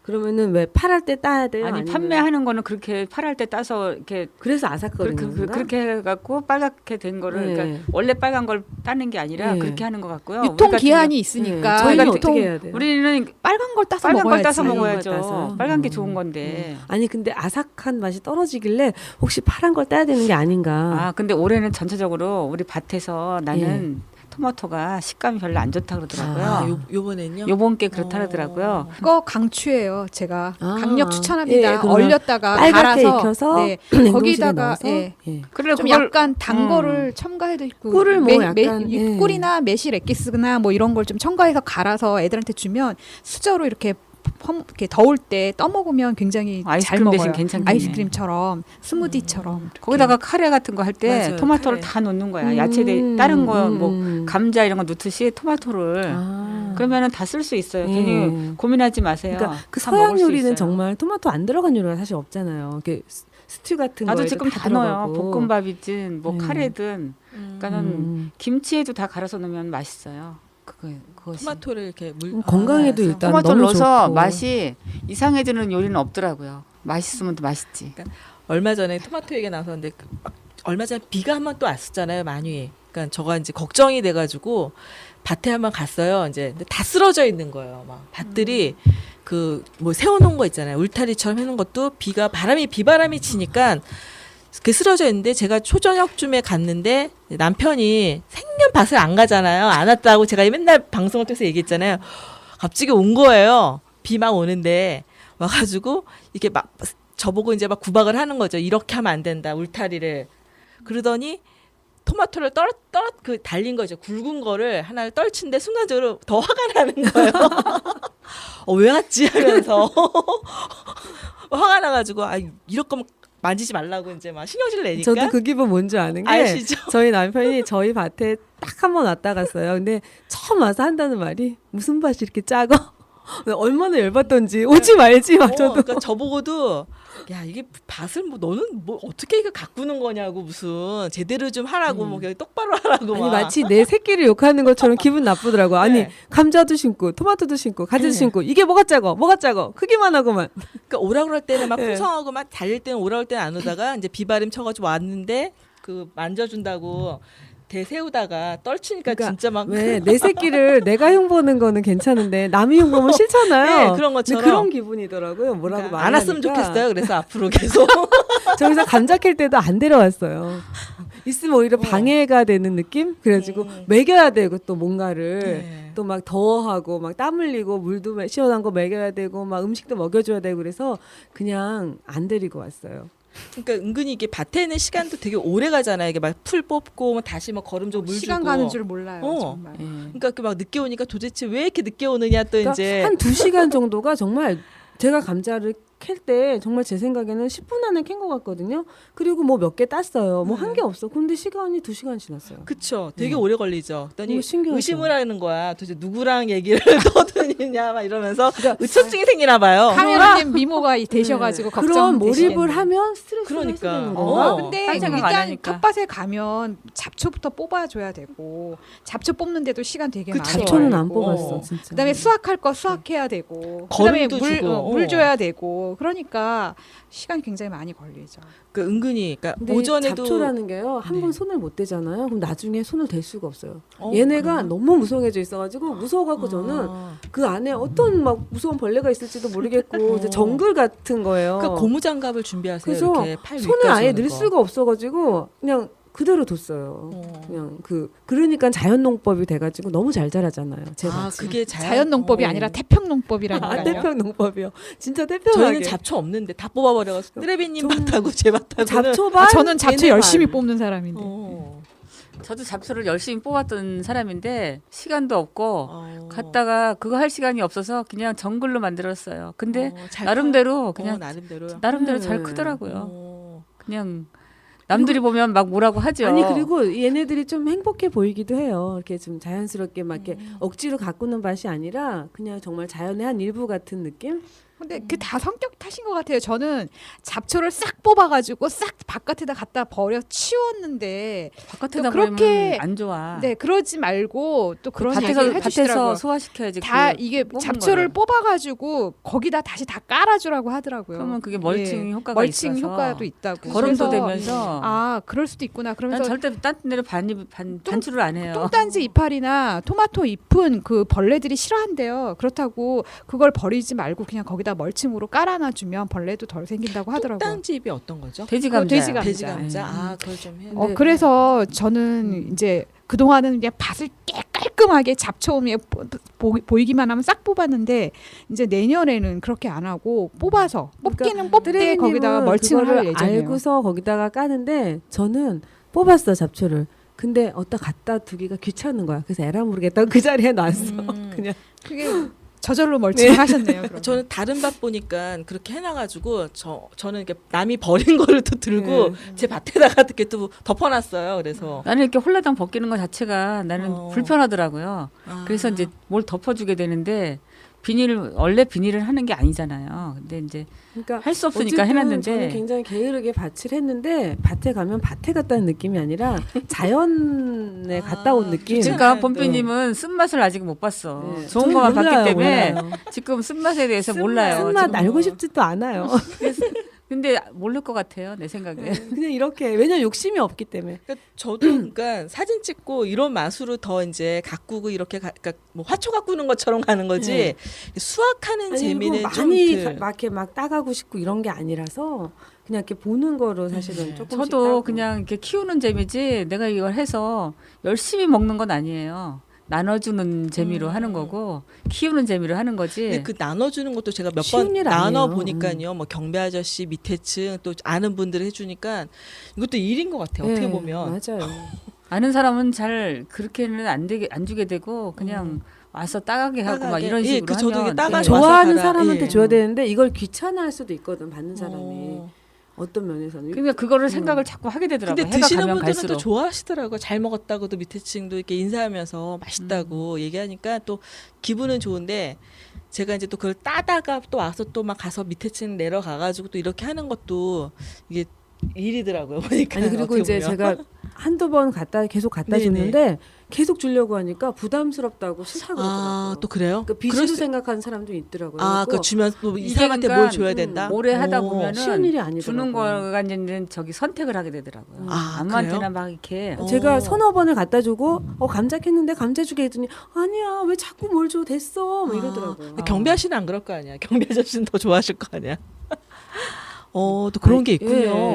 그러면은 왜 팔할 때 따야 돼요? 아니 아니면 판매하는 거는 그렇게 팔할 때 따서 이렇게 그래서 아삭거리는 건가? 그렇게 해갖고 빨갛게 된 거를 네. 그러니까 원래 빨간 걸 따는 게 아니라 네. 그렇게 하는 것 같고요. 유통 우리 같은 기한이 있으니까 저희는 같은 어떻게 해야 돼요? 우리는 빨간 걸 따서 빨간 걸 먹어야지. 따서 빨간 걸 먹어야죠. 따서. 빨간 게 좋은 건데. 아니 근데 아삭한 맛이 떨어지길래 혹시 파란 걸 따야 되는 게 아닌가? 아 근데 올해는 전체적으로 우리 밭에서 나는 토마토가 식감이 별로 안 좋다 그러더라고요. 요번엔요? 요번 게 그렇다 그러더라고요. 그거 강추해요. 제가 아. 강력 추천합니다. 예, 그러면 얼렸다가 빨갛게 갈아서 익혀서 네, 냉동실에 거기다가 넣어서 예. 예. 그래 좀 그걸 약간 단 거를 첨가해도 있고 꿀을 뭐 약간, 예. 꿀이나 매실 엑기스나 뭐 이런 걸 좀 첨가해서 갈아서 애들한테 주면 수저로 이렇게 이렇게 더울 때 떠먹으면 굉장히 잘 아이스크림 먹어요. 대신 괜찮겠네. 아이스크림처럼 스무디처럼 이렇게. 거기다가 카레 같은 거 할 때 맞아요, 토마토를 카레. 다 넣는 거야. 야채 다른 거 뭐 음. 감자 이런 거 넣듯이 토마토를 아. 그러면은 다 쓸 수 있어요. 예. 괜히 고민하지 마세요. 그러니까 그 다 먹을 서양 수 요리는 있어요. 정말 토마토 안 들어간 요리가 사실 없잖아요. 이렇게 스튜 같은 나도 거에도 지금 다 넣어요. 들어가고. 볶음밥이든 뭐 네. 카레든 그러니까는 김치에도 다 갈아서 넣으면 맛있어요. 그것이. 토마토를 이렇게 건강에도 알았어. 일단 토마토를 너무 넣어서 좋고. 맛이 이상해지는 요리는 없더라고요. 맛있으면 또 맛있지. 얼마 전에 토마토 얘기 나왔는데 얼마 전에 비가 한 번 또 왔었잖아요, 많이. 그러니까 저가 이제 걱정이 돼가지고 밭에 한번 갔어요. 이제 근데 다 쓰러져 있는 거예요. 막 밭들이 그 뭐 세워놓은 거 있잖아요. 울타리처럼 해놓은 것도 비바람이 치니까 그 쓰러져 있는데 제가 초저녁쯤에 갔는데 남편이 생년 밭을 안 가잖아요. 안 왔다고 제가 맨날 방송을 통해서 얘기했잖아요. 갑자기 온 거예요. 비 막 오는데 와가지고 이렇게 막 저보고 이제 막 구박을 하는 거죠. 이렇게 하면 안 된다. 울타리를. 그러더니 토마토를 그 달린 거죠. 굵은 거를 하나를 떨친데 순간적으로 더 화가 나는 거예요. 왜 왔지 하면서 화가 나가지고 이럴 거면 만지지 말라고 이제 막 신경질 내니까. 저도 그 기분 뭔지 아는 게 아시죠? 저희 남편이 저희 밭에 딱 한 번 왔다 갔어요. 근데 처음 와서 한다는 말이 무슨 밭이 이렇게 작아? 얼마나 열받던지 오지 말지 막 저도. 그러니까 저보고도 야 이게 밭을 뭐 너는 뭐 어떻게 이거 가꾸는 거냐고 무슨 제대로 좀 하라고 뭐 그냥 똑바로 하라고 아니 막. 마치 내 새끼를 욕하는 것처럼 기분 나쁘더라고. 아니 네. 감자도 심고 토마토도 심고 가지도 네. 심고 이게 뭐가 작어 크기만 하고만. 그러니까 오라 그럴 때는 막 네. 풍성하고 막 달릴 때는 오라 그럴 때는 안 오다가 이제 비바람 쳐가지고 왔는데 그 만져준다고 대 세우다가 떨치니까 그러니까 진짜 막 왜 내 새끼를 내가 흉보는 거는 괜찮은데 남이 흉보면 싫잖아요. 네, 그런 근데 것처럼. 그런 기분이더라고요. 뭐라고 그러니까 안 왔으면 말하니까. 좋겠어요. 그래서 앞으로 계속 저기서 감자 캘 때도 안 데려왔어요. 있으면 오히려 방해가 되는 느낌? 그래가지고 먹여야 되고 또 뭔가를 네. 또 막 더워하고 막 땀 흘리고 물도 시원한 거 먹여야 되고 막 음식도 먹여줘야 되고 그래서 그냥 안 데리고 왔어요. 그러니까 은근히 이게 밭에 있는 시간도 되게 오래 가잖아요. 이게 막 풀 뽑고 뭐 다시 막 거름 주고 물 시간 주고. 가는 줄 몰라요. 어. 정말. 예. 그러니까 그 막 늦게 오니까 도대체 왜 이렇게 늦게 오느냐 또 그러니까 이제 한 2시간 정도가 정말 제가 감자를 캘 때 정말 제 생각에는 10분 안에 캔 것 같거든요. 그리고 뭐 몇 개 땄어요. 뭐 한 게 없어. 근데 시간이 2시간 지났어요. 그쵸. 되게 오래 걸리죠. 그랬더니 너무 신기하죠. 의심을 하는 거야. 도대체 누구랑 얘기를 떠드느냐 막 이러면서 그러니까 의처증이 생기나 봐요. 카메라님 미모가 되셔가지고 그런 걱정 몰입을 하면 스트레스가 그러니까. 해소되는 건가? 근데 딴 생각 안 일단 하니까. 텃밭에 가면 잡초부터 뽑아줘야 되고 잡초 뽑는데도 시간 되게 그 많이 잡초는 안 걸리고. 뽑았어 진짜. 그다음에 수확할 거 수확해야 되고 그다음에 거름도 물, 주고. 물 줘야 되고 그러니까 시간이 굉장히 많이 걸리죠. 그 은근히 그러니까 근데 오전에도 잡초라는 게요 한 번 네. 손을 못 대잖아요. 그럼 나중에 손을 댈 수가 없어요. 어, 얘네가 그래요? 너무 무성해져 있어가지고 무서워갖고 저는 그 안에 어떤 막 무서운 벌레가 있을지도 모르겠고 이제 정글 같은 거예요. 그러니까 고무장갑을 준비하세요. 그래서 이렇게 팔 손을 위까지 아예 오는 늘 거. 수가 없어가지고 그냥 그대로 뒀어요. 어. 그냥 그러니까 자연농법이 돼가지고 너무 잘 자라잖아요. 제가 아, 그게 자연농법이 아니라 태평농법이라니까요. 태평농법이요. 진짜 태평하게. 저희는 잡초 없는데 다 뽑아버려가지고 쓰레비님 밭하고 제 밭하고 잡초반. 저는 잡초 얘네 열심히 반. 뽑는 사람인데. 저도 잡초를 열심히 뽑았던 사람인데 시간도 없고 갔다가 그거 할 시간이 없어서 그냥 정글로 만들었어요. 근데 나름대로 그냥 나름대로 잘 네. 크더라고요. 그냥 남들이 보면 막 뭐라고 하죠. 아니 그리고 얘네들이 좀 행복해 보이기도 해요. 이렇게 좀 자연스럽게 막 이렇게 억지로 가꾸는 밭이 아니라 그냥 정말 자연의 한 일부 같은 느낌? 근데 그 다 성격 탓인 것 같아요. 저는 잡초를 싹 뽑아가지고 싹 바깥에다 갖다 버려 치웠는데 바깥에다 그렇게- 버리면 안 좋아. 네 그러지 말고 또 그런 밭에서 얘기를 해주시더라고요. 밭에서 소화시켜야지. 다 그 이게 뽑은 잡초를 거를. 뽑아가지고 거기다 다시 다 깔아주라고 하더라고요. 그러면 그게 멀칭 예, 효과가 멀칭 있어서 효과도 있다고. 거름도 그래서 되면서 아 그럴 수도 있구나. 난 그러면서 절대 딴 데로 반출을 안 해요. 똥단지 이파리나 토마토 잎은 그 벌레들이 싫어한대요. 그렇다고 그걸 버리지 말고 그냥 거기다 멀칭으로 깔아놔주면 벌레도 덜 생긴다고 하더라고요. 똥단집이 어떤 거죠? 돼지 그거 감자. 돼지 감자. 돼지 감자. 아, 그걸 좀 해. 그래서 저는 이제 그동안은 그냥 밭을 깔끔하게 잡초음에 보이기만 하면 싹 뽑았는데 이제 내년에는 그렇게 안 하고 뽑아서 뽑기는 뽑되 트레이님은 거기다가 멀칭을 할 그거를 예정이에요. 알고서 거기다가 까는데 저는 뽑았어 잡초를. 근데 어디다 갖다 두기가 귀찮은 거야. 그래서 에라 모르겠다고 그 자리에 놨어. 그냥 그게 저절로 멀칭을 하셨네요. 그러면. 저는 다른 밭 보니까 그렇게 해놔가지고 저는 이렇게 남이 버린 거를 또 들고 제 밭에다가 이렇게 또 덮어놨어요. 그래서 나는 이렇게 홀라당 벗기는 것 자체가 나는 어. 불편하더라고요. 그래서 이제 뭘 덮어주게 되는데 원래 비닐을 하는 게 아니잖아요. 근데 이제 그러니까 할 수 없으니까 어쨌든 해놨는데 저는 굉장히 게으르게 밭을 했는데 밭에 가면 밭에 갔다는 느낌이 아니라 자연에 갔다 온 느낌. 그러니까 네. 본피님은 쓴맛을 아직 못 봤어. 네. 좋은 저는 것만 몰라요, 봤기 때문에 몰라요. 지금 쓴맛에 대해서 몰라요. 쓴맛 지금. 알고 싶지도 않아요. 근데 모를 것 같아요. 내 생각에. 그냥 이렇게 왜냐면 욕심이 없기 때문에. 그러니까 저도 그러니까 사진 찍고 이런 맛으로 더 이제 가꾸고 이렇게 그러니까 뭐 화초 가꾸는 것처럼 가는 거지 네. 수확하는 아니, 재미는 이거 좀 많이 덜. 막 이렇게 막 따가고 싶고 이런 게 아니라서 그냥 이렇게 보는 거로 사실은 조금씩 저도 따고. 그냥 이렇게 키우는 재미지 내가 이걸 해서 열심히 먹는 건 아니에요. 나눠주는 재미로 하는 거고 키우는 재미로 하는 거지. 근데 그 나눠주는 것도 제가 몇 쉬운 번 일 아니에요. 나눠 보니까요. 뭐 경배 아저씨 밑에 층 또 아는 분들 해주니까 이것도 일인 것 같아요. 네, 어떻게 보면. 맞아요. 아는 사람은 잘 그렇게는 안 주게 되고 그냥 와서 따가게 하고 막 따가게. 이런 예, 식으로 그 저도 이게 하면 따가- 좀 와서 좋아하는 가라. 사람한테 예. 줘야 되는데 이걸 귀찮아할 수도 있거든 받는 사람이. 어. 어떤 면에서는. 그러니까 그거를 생각을 자꾸 하게 되더라고요. 근데 해가 드시는 가면 분들은 또 갈수록. 좋아하시더라고요. 잘 먹었다고도 밑에 층도 이렇게 인사하면서 맛있다고 얘기하니까 또 기분은 좋은데 제가 이제 또 그걸 따다가 또 와서 또 막 가서 밑에 층 내려가가지고 또 이렇게 하는 것도 이게 일이더라고요. 보니까 아니 그리고 어떻게 이제 보면. 제가 한두 번 계속 갖다 네네. 줬는데 계속 주려고 하니까 부담스럽다고 싫다고 그러더라고요. 또 그래요? 그러니까 빚으로 그럴 수- 생각하는 사람도 있더라고요. 그 그리고 주면 또 이 이게 사람한테 그러니까 뭘 줘야 된다. 오래 하다 오. 보면은 쉬운 일이 아니더라고요. 주는 거가 이제 저기 선택을 하게 되더라고요. 아, 아무한테나 그래요? 막 이렇게 어. 제가 서너 번을 갖다 주고 감자 캤는데 감자 주게 했더니 아니야 왜 자꾸 뭘 줘 됐어 뭐 이러더라고요. 근데 경비 아씨는 안 그럴 거 아니야. 경비 아저씨는 더 좋아하실 거 아니야. 또 그런 게 있군요.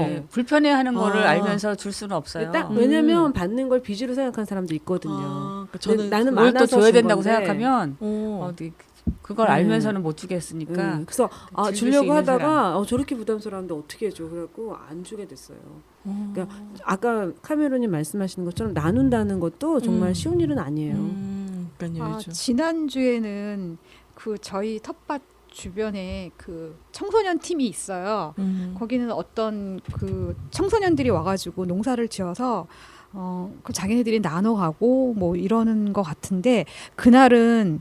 예, 불편해하는 거를 아. 알면서 줄 수는 없어요. 딱 왜냐면 받는 걸 빚으로 생각하는 사람도 있거든요. 그러니까 저는 나는 뭘 또 많아서 줘야 준 된다고 건데. 생각하면 어. 그걸 네. 알면서는 못 주겠으니까 그래서 즐길 수 주려고 있는 하다가 저렇게 부담스러운데 어떻게 해줘 그래갖고 안 주게 됐어요. 그러니까 아까 카메론님 말씀하시는 것처럼 나눈다는 것도 정말 쉬운 일은 아니에요. 그러니까요. 요즘. 지난주에는 그 저희 텃밭 주변에 그 청소년 팀이 있어요. 거기는 어떤 그 청소년들이 와가지고 농사를 지어서 그 자기네들이 나눠가고 뭐 이러는 것 같은데 그날은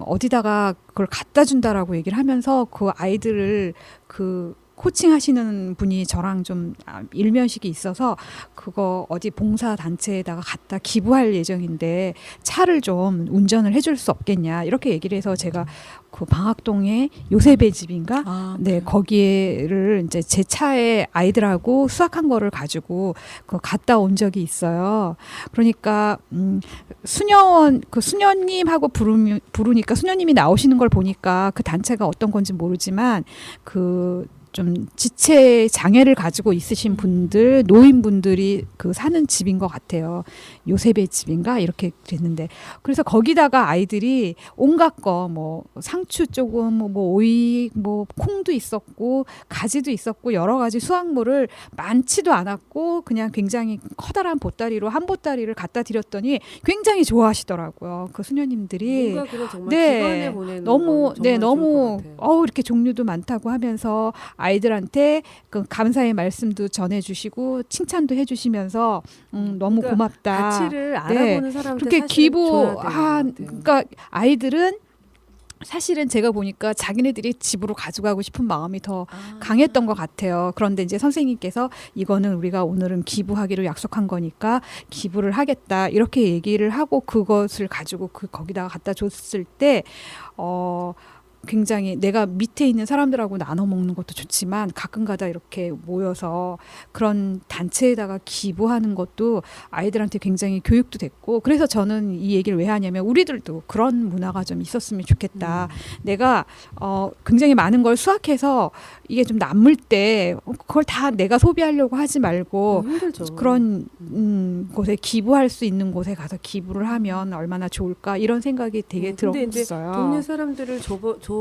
어디다가 그걸 갖다 준다라고 얘기를 하면서 그 아이들을 그 코칭하시는 분이 저랑 좀 일면식이 있어서 그거 어디 봉사 단체에다가 갖다 기부할 예정인데 차를 좀 운전을 해줄 수 없겠냐 이렇게 얘기를 해서 제가 그 방학동에 요셉의 집인가 네 거기를 이제 제 차에 아이들하고 수확한 거를 가지고 그 갔다 온 적이 있어요. 그러니까 수녀원 그 수녀님하고 부르니까 수녀님이 나오시는 걸 보니까 그 단체가 어떤 건지 모르지만 그 좀 지체 장애를 가지고 있으신 분들, 노인분들이 그 사는 집인 것 같아요. 요셉의 집인가 이렇게 됐는데 그래서 거기다가 아이들이 온갖 거 뭐 상추 조금 뭐 오이 뭐 콩도 있었고 가지도 있었고 여러 가지 수확물을 많지도 않았고 그냥 굉장히 커다란 보따리로 한 보따리를 갖다 드렸더니 굉장히 좋아하시더라고요. 그 수녀님들이 뭔가 그런 정말 네. 기관에 보내는 너무 건 정말 너무 좋을 것 같아요. 이렇게 종류도 많다고 하면서 아이들한테 그 감사의 말씀도 전해주시고 칭찬도 해주시면서 너무 그러니까 고맙다. 가치를 알아보는 사람한테 그렇게 사실은 줘야 되는 것 기부한 같아요. 그러니까 아이들은 사실은 제가 보니까 자기네들이 집으로 가져가고 싶은 마음이 더 강했던 것 같아요. 그런데 이제 선생님께서 이거는 우리가 오늘은 기부하기로 약속한 거니까 기부를 하겠다 이렇게 얘기를 하고 그것을 가지고 거기다가 갖다 줬을 때 굉장히 내가 밑에 있는 사람들하고 나눠 먹는 것도 좋지만 가끔가다 이렇게 모여서 그런 단체에다가 기부하는 것도 아이들한테 굉장히 교육도 됐고 그래서 저는 이 얘기를 왜 하냐면 우리들도 그런 문화가 좀 있었으면 좋겠다. 내가 굉장히 많은 걸 수확해서 이게 좀 남을 때 그걸 다 내가 소비하려고 하지 말고 힘들죠. 그런 곳에 기부할 수 있는 곳에 가서 기부를 하면 얼마나 좋을까 이런 생각이 되게 근데 이제 들었어요. 동네 사람들을 줘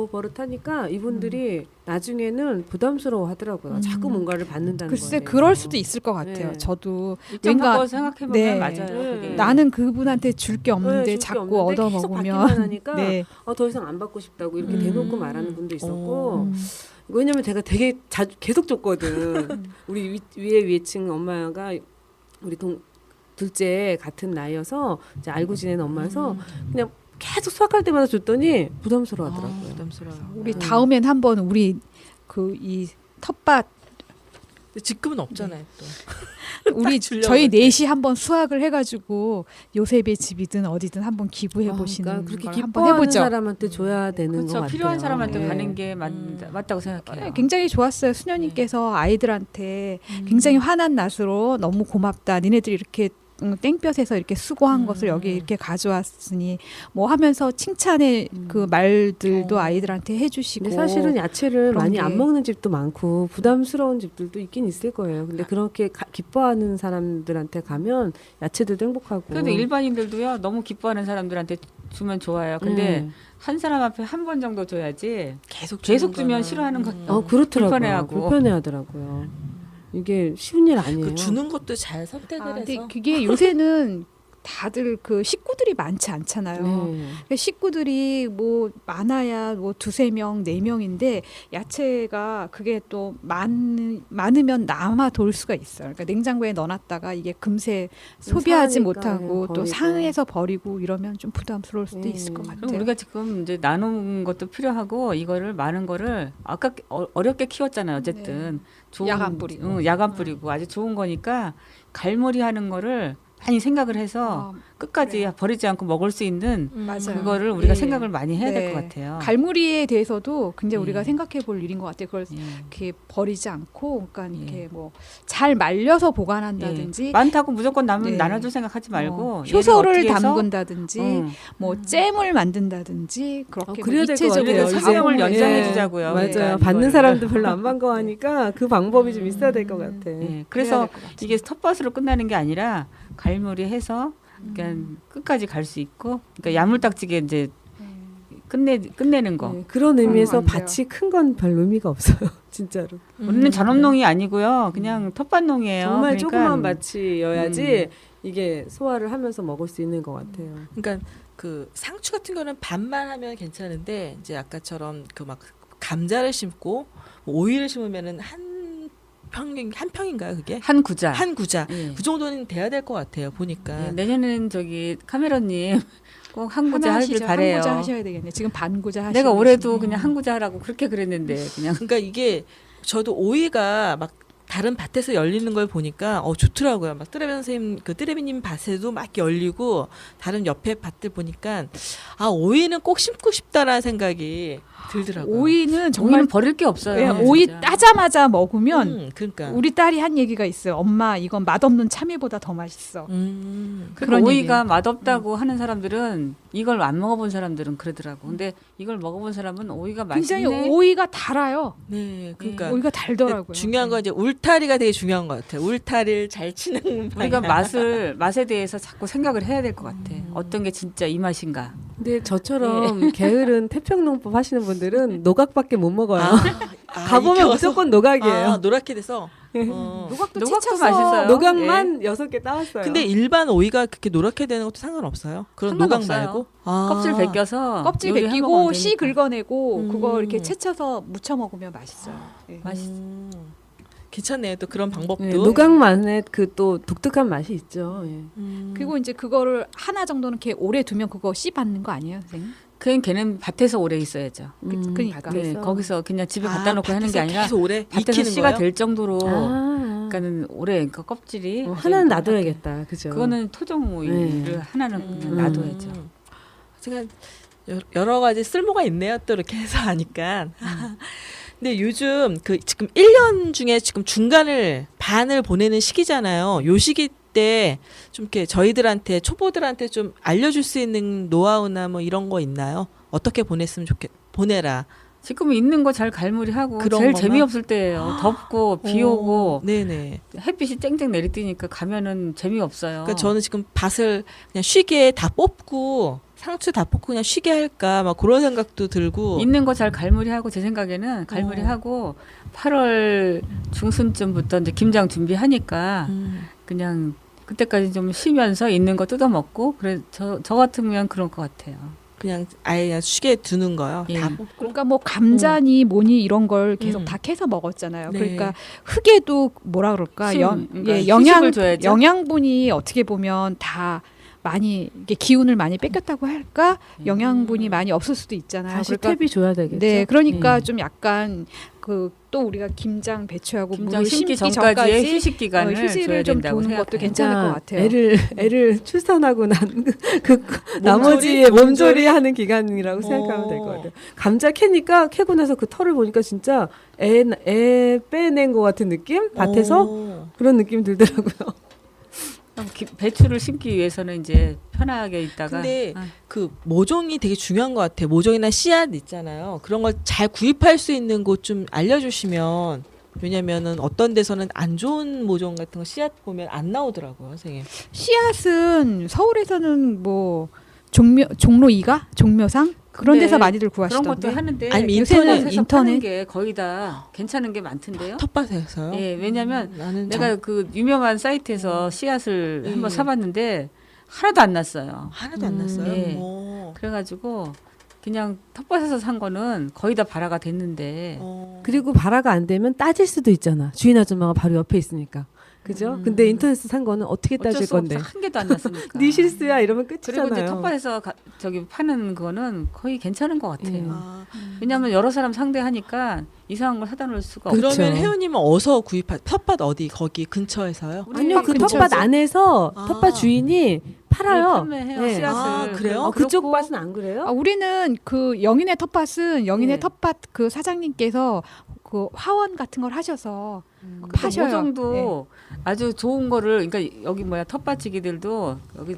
버릇하니까 이분들이 나중에는 부담스러워 하더라고요. 자꾸 뭔가를 받는다는 글쎄 거예요. 그럴 수도 있을 것 같아요. 네. 저도 입장 뭔가- 바꿔 생각해보면 네. 맞아요. 네. 그게. 나는 그분한테 줄 게 없는데 줄게 자꾸 없는데 얻어 계속 먹으면 받기만 하니까 네. 더 이상 안 받고 싶다고 이렇게 대놓고 말하는 분도 있었고 음. 왜냐면 제가 되게 자주 계속 줬거든. 우리 위에층 엄마가 우리 둘째 같은 나이여서 이제 알고 지내는 엄마여서 그냥 계속 수학할 때마다 줬더니 부담스러워하더라고요. 부담스러워. 우리 다음엔 한번 우리 그 이 텃밭 지금은 없잖아요. 또. 우리 주려고 저희 그랬지. 넷이 한번 수확을 해가지고 요셉의 집이든 어디든 한번 기부해 보시는 그러니까 그렇게 걸 한번 기뻐하는 해보죠. 사람한테 줘야 되는 것 그렇죠. 같아요. 필요한 사람한테 네. 가는 게 맞다고 생각해요. 네, 굉장히 좋았어요. 수녀님께서 아이들한테 굉장히 환한 낯으로 너무 고맙다. 니네들이 이렇게 땡볕에서 이렇게 수고한 것을 여기 이렇게 가져왔으니 뭐 하면서 칭찬의 그 말들도 아이들한테 해주시고. 근데 사실은 야채를 그런 많이 게- 안 먹는 집도 많고 부담스러운 집들도 있긴 있을 거예요. 근데 그렇게 기뻐하는 사람들한테 가면 야채들도 행복하고. 그래도 일반인들도요 너무 기뻐하는 사람들한테 주면 좋아요. 근데 한 사람 앞에 한 번 정도 줘야지 계속 계속 주는 주면 거는- 싫어하는 거. 그렇더라고요. 불편해하고. 불편해하더라고요. 이게 쉬운 일 아니에요. 그 주는 것도 잘 선택을 근데 해서 그게 요새는 다들 그 식구들이 많지 않잖아요. 네. 그러니까 식구들이 뭐 많아야 뭐 2-3명, 4명인데 야채가 그게 또 많으면 남아 돌 수가 있어요. 그러니까 냉장고에 넣어놨다가 이게 금세 소비하지 상하니까, 못하고 또 버리고. 상해서 버리고 이러면 좀 부담스러울 수도 있을 것 그럼 같아요. 우리가 지금 이제 나눈 것도 필요하고 이거를 많은 거를 아까 어렵게 키웠잖아요. 어쨌든 좋은 야간 뿌리고. 야간 뿌리고 아주 좋은 거니까 갈무리 하는 거를 많이 생각을 해서 끝까지 그래요. 버리지 않고 먹을 수 있는 맞아요. 그거를 우리가 예. 생각을 많이 해야 될 네. 것 같아요. 갈무리에 대해서도 굉장히 예. 우리가 생각해 볼 일인 것 같아요. 그걸 예. 이렇게 버리지 않고, 그러니까 예. 이렇게 뭐 잘 말려서 보관한다든지, 예. 많다고 무조건 네. 나눠줄 생각하지 말고 얘를 효소를 어떻게 해서 담근다든지, 뭐 잼을 만든다든지 그렇게 그래야 될것 입체적으로 같아요. 우리가 이제. 사명을 예. 연장해 주자고요. 맞아요. 그러니까 받는 이거를. 사람도 별로 안 반가워하니까 그 방법이 좀 있어야 될 것 같아. 예. 그래서 이게 텃밭으로 끝나는 게 아니라 갈무리 해서 그러니까 끝까지 갈 수 있고, 그러니까 야물딱지게 이제 끝내는 거. 네, 그런 의미에서 것 같아요. 밭이 큰 건 별 의미가 없어요. 진짜로. 우리는 전업농이 아니고요, 그냥 텃밭농이에요. 정말 그러니까 조그만 밭이어야지 이게 소화를 하면서 먹을 수 있는 것 같아요. 그러니까 그 상추 같은 거는 반만 하면 괜찮은데 이제 아까처럼 그 막 감자를 심고 뭐 오이를 심으면은 한 평인가요 그게? 한 구자. 한 구자. 예. 그 정도는 돼야 될 것 같아요. 보니까. 예, 내년에는 저기 카메라님 꼭 한 구자 하나 하길 하시죠. 바래요. 한 구자 하셔야 되겠네. 지금 반 구자 하시고 내가 올해도 계시네. 그냥 한 구자 하라고 그렇게 그랬는데 그냥 그러니까 이게 저도 오이가 막 다른 밭에서 열리는 걸 보니까 좋더라고요. 막 뜨레비 선생님 그 뜨레비님 밭에도 막 열리고 다른 옆에 밭들 보니까 오이는 꼭 심고 싶다라는 생각이 들더라고요. 오이는 정말 정말 버릴 게 없어요. 예, 오이 진짜. 따자마자 먹으면 그러니까. 우리 딸이 한 얘기가 있어요. 엄마 이건 맛없는 참외보다 더 맛있어. 그러니까 그런 오이가 얘기예요. 맛없다고 하는 사람들은 이걸 안 먹어본 사람들은 그러더라고. 근데 이걸 먹어본 사람은 오이가 굉장히 맛있네. 오이가 달아요. 네, 그러니까 오이가 달더라고요. 중요한 건 이제 울타리가 되게 중요한 것 같아요. 울타리를 잘 치는 우리가 방향. 맛에 대해서 자꾸 생각을 해야 될 것 같아. 어떤 게 진짜 이 맛인가. 근데 저처럼 게으른 태평농법 하시는 분들은 노각밖에 못 먹어요. 가보면 익혀서? 무조건 노각이에요. 노랗게 돼서. 노각도 노각도 채쳐서 맛있어요. 노각만 6개 따왔어요. 근데 일반 오이가 그렇게 노랗게 되는 것도 상관없어요. 그런 노각 상관없어요. 말고. 껍질 벗겨서 껍질 요리해 벗기고 먹으면 씨 되니까. 긁어내고 그거 이렇게 채쳐서 무쳐 먹으면 맛있어요. 예. 괜찮네요. 또 그런 방법도. 네, 노각만의 그 또 독특한 맛이 있죠. 예. 그리고 이제 그거를 하나 정도는 이렇게 오래 두면 그거 씨 받는 거 아니에요, 선생님? 걔는 밭에서 오래 있어야죠. 그러니까. 네, 거기서 그냥 집에 갖다 놓고 하는 게 아니라 계속 오래 밭에서 익히는 씨가 거예요? 될 정도로 아. 그러니까는 오래 그러니까 껍질이 하나는 놔둬야겠다. 그죠? 그거는 토종 오이를 네. 하나는 그냥 놔둬야죠. 제가 여러 가지 쓸모가 있네요. 또 이렇게 해서 하니까. 근데 요즘 그 지금 1년 중에 지금 중간을 반을 보내는 시기잖아요. 요 시기 때 좀 이렇게 저희들한테 초보들한테 좀 알려줄 수 있는 노하우나 뭐 이런 거 있나요? 어떻게 보내라. 지금 있는 거 잘 갈무리하고 그런 제일 것만? 재미없을 때예요. 덥고 비 오고 네네. 햇빛이 쨍쨍 내리뜨니까 가면은 재미없어요. 그러니까 저는 지금 밭을 그냥 쉬게 다 뽑고 상추 다 뽑고 그냥 쉬게 할까 막 그런 생각도 들고. 있는 거 잘 갈무리하고 제 생각에는 갈무리하고 8월 중순쯤부터 이제 김장 준비하니까 그냥 그때까지 좀 쉬면서 있는 거 뜯어 먹고 그래 저 같으면 그럴 것 같아요. 그냥 아예 그냥 쉬게 두는 거요. 예. 다 뽑고. 그러니까 뭐 감자니 뭐니 이런 걸 계속 다 캐서 먹었잖아요. 네. 그러니까 흙에도 뭐라 그럴까 그러니까 예, 휴식을 줘야죠. 영양분이 어떻게 보면 다 많이 이게 기운을 많이 뺏겼다고 할까 영양분이 많이 없을 수도 있잖아요. 다시 그러니까 탭이 줘야 되겠죠. 네, 그러니까 예. 좀 약간 그 또 우리가 김장 배추하고 김장 물을 심기 심기 전까지의 전까지 휴식 기간을 줘야 휴식을 좀 된다고 두는 것도 생각해요. 괜찮을 것 같아요. 애를 출산하고 난 그 나머지의 몸조리 하는 기간이라고 생각하면 될 것 같아요. 감자 캐니까 캐고 나서 그 털을 보니까 진짜 애 빼낸 것 같은 느낌? 밭에서 그런 느낌 들더라고요. 배추를 심기 위해서는 이제 편하게 있다가 근데 그 모종이 되게 중요한 것 같아요. 모종이나 씨앗 있잖아요. 그런 걸 잘 구입할 수 있는 곳 좀 알려주시면. 왜냐면은 어떤 데서는 안 좋은 모종 같은 거 씨앗 보면 안 나오더라고요, 선생님. 씨앗은 서울에서는 뭐 종로이가 종묘상 그런 근데 데서 많이들 그런 것도 구하시던데. 하는데 아니면 요새는 인터넷. 파는 게 거의 다 괜찮은 게 많던데요. 텃밭에서요? 예, 왜냐면 나는 내가 그 유명한 사이트에서 씨앗을 예. 한번 사봤는데 하나도 안 났어요. 하나도 안 났어요. 예. 오. 그래가지고 그냥 텃밭에서 산 거는 거의 다 발화가 됐는데 그리고 발화가 안 되면 따질 수도 있잖아. 주인 아줌마가 바로 옆에 있으니까. 그죠? 근데 인터넷에서 산 거는 어떻게 어쩔 따질 수 없어 건데. 한 개도 안 났으니까. 네 실수야 이러면 그리고 끝이잖아요. 이제 텃밭에서 저기 파는 거는 거의 괜찮은 것 같아요. 예. 아, 왜냐하면 여러 사람 상대하니까 이상한 걸 사다 놓을 수가 없죠. 그러면 그렇죠. 혜원님은 어디서 탓밭 어디 거기 근처에서요? 아니요, 그 근처죠. 텃밭 안에서 아. 텃밭 주인이 팔아요. 판매해요. 네. 씨앗을. 아, 그래요? 그쪽 그렇고 밭은 안 그래요? 우리는 그 영인의 텃밭은 영인의 네. 텃밭 그 사장님께서 그 화원 같은 걸 하셔서 파셔요. 모종도 아주 좋은 거를 그러니까 여기 뭐야 텃밭지기들도 여기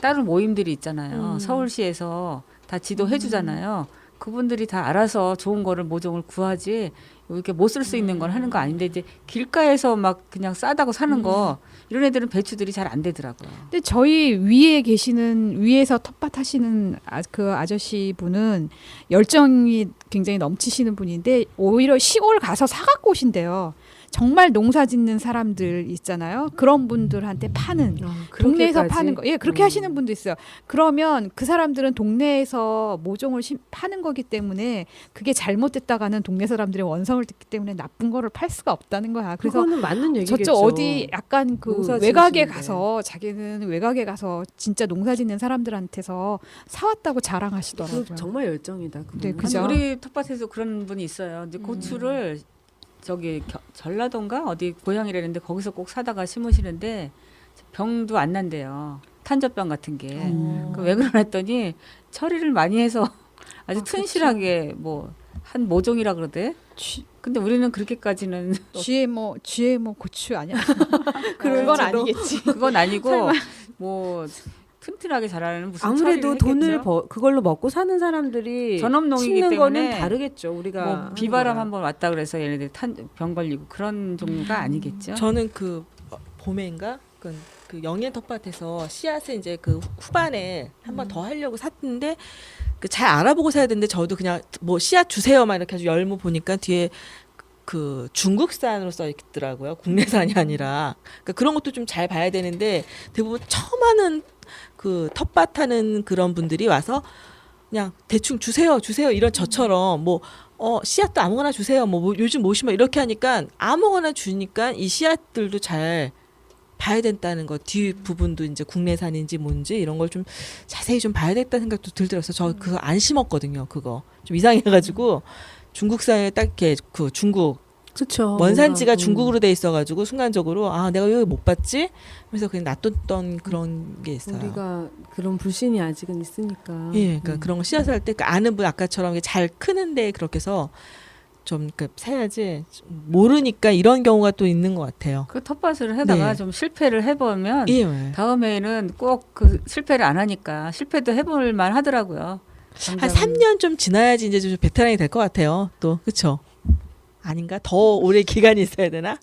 다른 모임들이 있잖아요. 서울시에서 다 지도해 주잖아요. 그분들이 다 알아서 좋은 거를 모종을 구하지 이렇게 못 쓸 수 있는 걸 하는 거 아닌데 이제 길가에서 막 그냥 싸다고 사는 거 이런 애들은 배추들이 잘 안 되더라고요. 근데 저희 위에 계시는 위에서 텃밭 하시는 그 아저씨 분은 열정이 굉장히 넘치시는 분인데 오히려 시골 가서 사갖고 오신대요. 정말 농사 짓는 사람들 있잖아요. 그런 분들한테 파는 동네에서 파는 거. 예, 그렇게 하시는 분도 있어요. 그러면 그 사람들은 동네에서 모종을 파는 거기 때문에 그게 잘못됐다가는 동네 사람들의 원성을 듣기 때문에 나쁜 거를 팔 수가 없다는 거야. 그래서 그거는 맞는 얘기겠죠. 저쪽 어디 약간 그 농사 외곽에 지으시는데. 가서 자기는 외곽에 가서 진짜 농사 짓는 사람들한테서 사왔다고 자랑하시더라고요. 정말 열정이다. 네, 그거는. 그죠. 우리 텃밭에서 그런 분이 있어요. 이제 고추를 저기 전라도인가 어디 고향이라는데 거기서 꼭 사다가 심으시는데 병도 안 난대요. 탄저병 같은 게. 왜 그러나 했더니 처리를 많이 해서 아주 튼실하게 뭐 한 모종이라 그러대. 근데 우리는 그렇게까지는 GMO 고추 아니야? 그건 아니겠지. 그건 아니고 뭐 튼튼하게 자라는 무슨 아무래도 처리를 돈을 했겠죠. 그걸로 먹고 사는 사람들이 전업농이기 심는 거는 때문에 다르겠죠. 우리가 뭐 하는 비바람 거랑. 한번 왔다 그래서 얘네들 병 걸리고 그런 종류가 아니겠죠. 저는 그 봄에인가 그 영예 텃밭에서 씨앗을 이제 그 후반에 한 번 더 하려고 샀는데 그 잘 알아보고 사야 되는데 저도 그냥 뭐 씨앗 주세요 막 이렇게 해서 열무 보니까 뒤에 그 중국산으로 써 있더라고요. 국내산이 아니라. 그러니까 그런 것도 좀 잘 봐야 되는데 대부분 처음 하는 그 텃밭 하는 그런 분들이 와서 그냥 대충 주세요 이런 저처럼 뭐 씨앗도 아무거나 주세요. 뭐 요즘 뭐 심어 이렇게 하니까 아무거나 주니까 이 씨앗들도 잘 봐야 된다는 거 뒤 부분도 이제 국내산인지 뭔지 이런 걸 좀 자세히 좀 봐야 되겠다는 생각도 들더라고요. 저 그거 안 심었거든요. 그거 좀 이상해가지고 중국산에 딱 이렇게 그 중국 그쵸. 원산지가 뭔가, 중국으로 돼 있어가지고 순간적으로 아 내가 여기 못 봤지? 그래서 그냥 놔뒀던 그런 게 있어요. 우리가 그런 불신이 아직은 있으니까. 예, 그러니까 그런 거 씨앗을 할 때 그 아는 분 아까처럼 잘 크는데 그렇게 해서 좀 사야지 모르니까 이런 경우가 또 있는 것 같아요. 그 텃밭을 하다가 네. 좀 실패를 해보면 예, 다음에는 꼭 그 실패를 안 하니까 실패도 해볼 만 하더라고요. 한 당장 3년 좀 지나야지 이제 좀 베테랑이 될 것 같아요. 또 그렇죠? 아닌가? 더 오래 기간이 있어야 되나?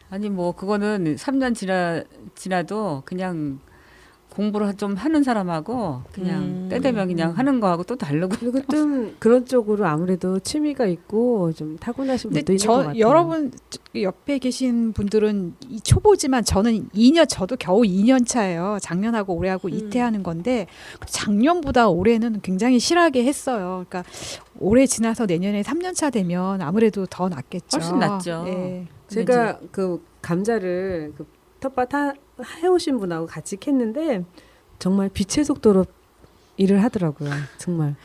아니 뭐 그거는 3년 지나도 그냥 공부를 좀 하는 사람하고 그냥 때 되면 그냥 하는 거하고 또 다르고. 그리고 좀 그런 쪽으로 아무래도 취미가 있고 좀 타고나신 분도 근데 있는 것 같아요. 여러분 옆에 계신 분들은 이 초보지만 저는 저도 겨우 2년 차예요. 작년하고 올해하고 이태하는 건데 작년보다 올해는 굉장히 실하게 했어요. 그러니까 올해 지나서 내년에 3년 차 되면 아무래도 더 낫겠죠. 훨씬 낫죠. 예. 제가 그 감자를 그 텃밭 해오신 분하고 같이 캤는데 정말 빛의 속도로 일을 하더라고요. 정말.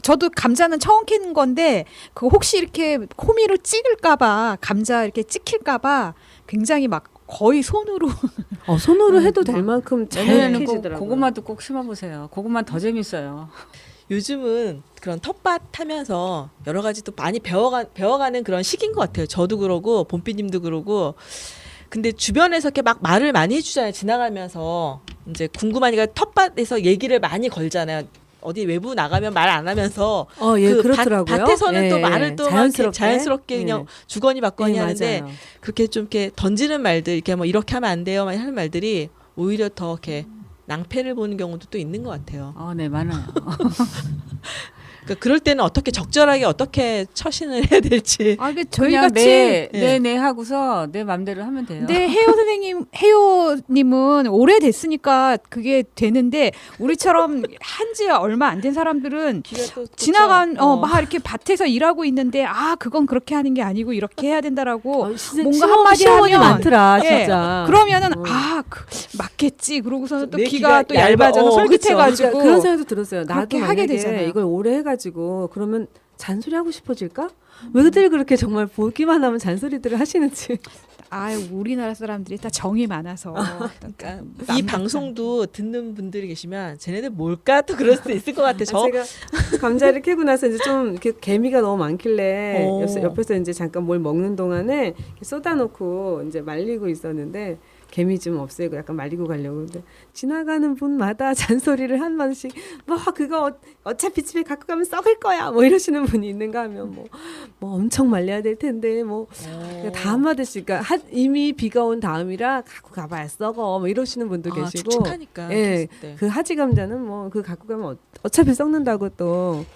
저도 감자는 처음 캐는 건데 그 혹시 이렇게 호미로 찍을까봐 감자 이렇게 찍힐까봐 굉장히 막 거의 손으로 손으로 해도 될 만큼 잘 내년에는 꼭 캐지더라고요. 고구마도 꼭 심어보세요. 고구마 더 재밌어요. 요즘은 그런 텃밭 하면서 여러 가지 또 많이 배워가는 그런 시기인 것 같아요. 저도 그러고 봄비님도 그러고. 근데 주변에서 이렇게 막 말을 많이 해주잖아요. 지나가면서 이제 궁금하니까 텃밭에서 얘기를 많이 걸잖아요. 어디 외부 나가면 말 안 하면서 예, 그 그렇더라고요. 밭에서는 또 예, 말을 또 자연스럽게 그냥 주거니 받거니 하는데 맞아요. 그렇게 좀 이렇게 던지는 말들 이렇게 뭐 이렇게 하면 안 돼요. 막 하는 말들이 오히려 더 이렇게 낭패를 보는 경우도 또 있는 것 같아요. 네 많아요. 그러니까 그럴 때는 어떻게 적절하게 어떻게 처신을 해야 될지. 저희 그냥 같이 네 하고서 내 맘대로 하면 돼요. 네, 혜요님은 오래됐으니까 그게 되는데 우리처럼 한지 얼마 안 된 사람들은 귀가 또 막 이렇게 밭에서 일하고 있는데 그건 그렇게 하는 게 아니고 이렇게 해야 된다라고 뭔가 시험- 한마디 시험원이 하면 많더라 예, 진짜. 그러면은 맞겠지. 그러고서는 또 내 귀가 또 귀가 얇아져서 얇아. 솔깃해가지고 그러니까 그런 생각도 들었어요. 나도 그렇게 하게 만약에 되잖아요. 이걸 오래 해가지고 그러면 잔소리 하고 싶어질까? 왜들 그렇게 정말 보기만 하면 잔소리들을 하시는지. 우리나라 사람들이 다 정이 많아서 그러니까 이 방송도 듣는 분들이 계시면 쟤네들 뭘까 또 그럴 수도 있을 것 같아. 제가 감자를 캐고 나서 이제 좀 이렇게 개미가 너무 많길래 옆에서 이제 잠깐 뭘 먹는 동안에 이렇게 쏟아놓고 이제 말리고 있었는데 개미 좀 없애고 약간 말리고 가려고. 근데 지나가는 분마다 잔소리를 한 번씩 뭐 그거 어차피 집에 갖고 가면 썩을 거야 뭐 이러시는 분이 있는가 하면 뭐 엄청 말려야 될 텐데 뭐 다 한마디씩. 그러니까 이미 비가 온 다음이라 갖고 가봐야 썩어 뭐 이러시는 분도 계시고. 축축하니까. 예, 그 하지 감자는 뭐 그 갖고 가면 어차피 썩는다고 또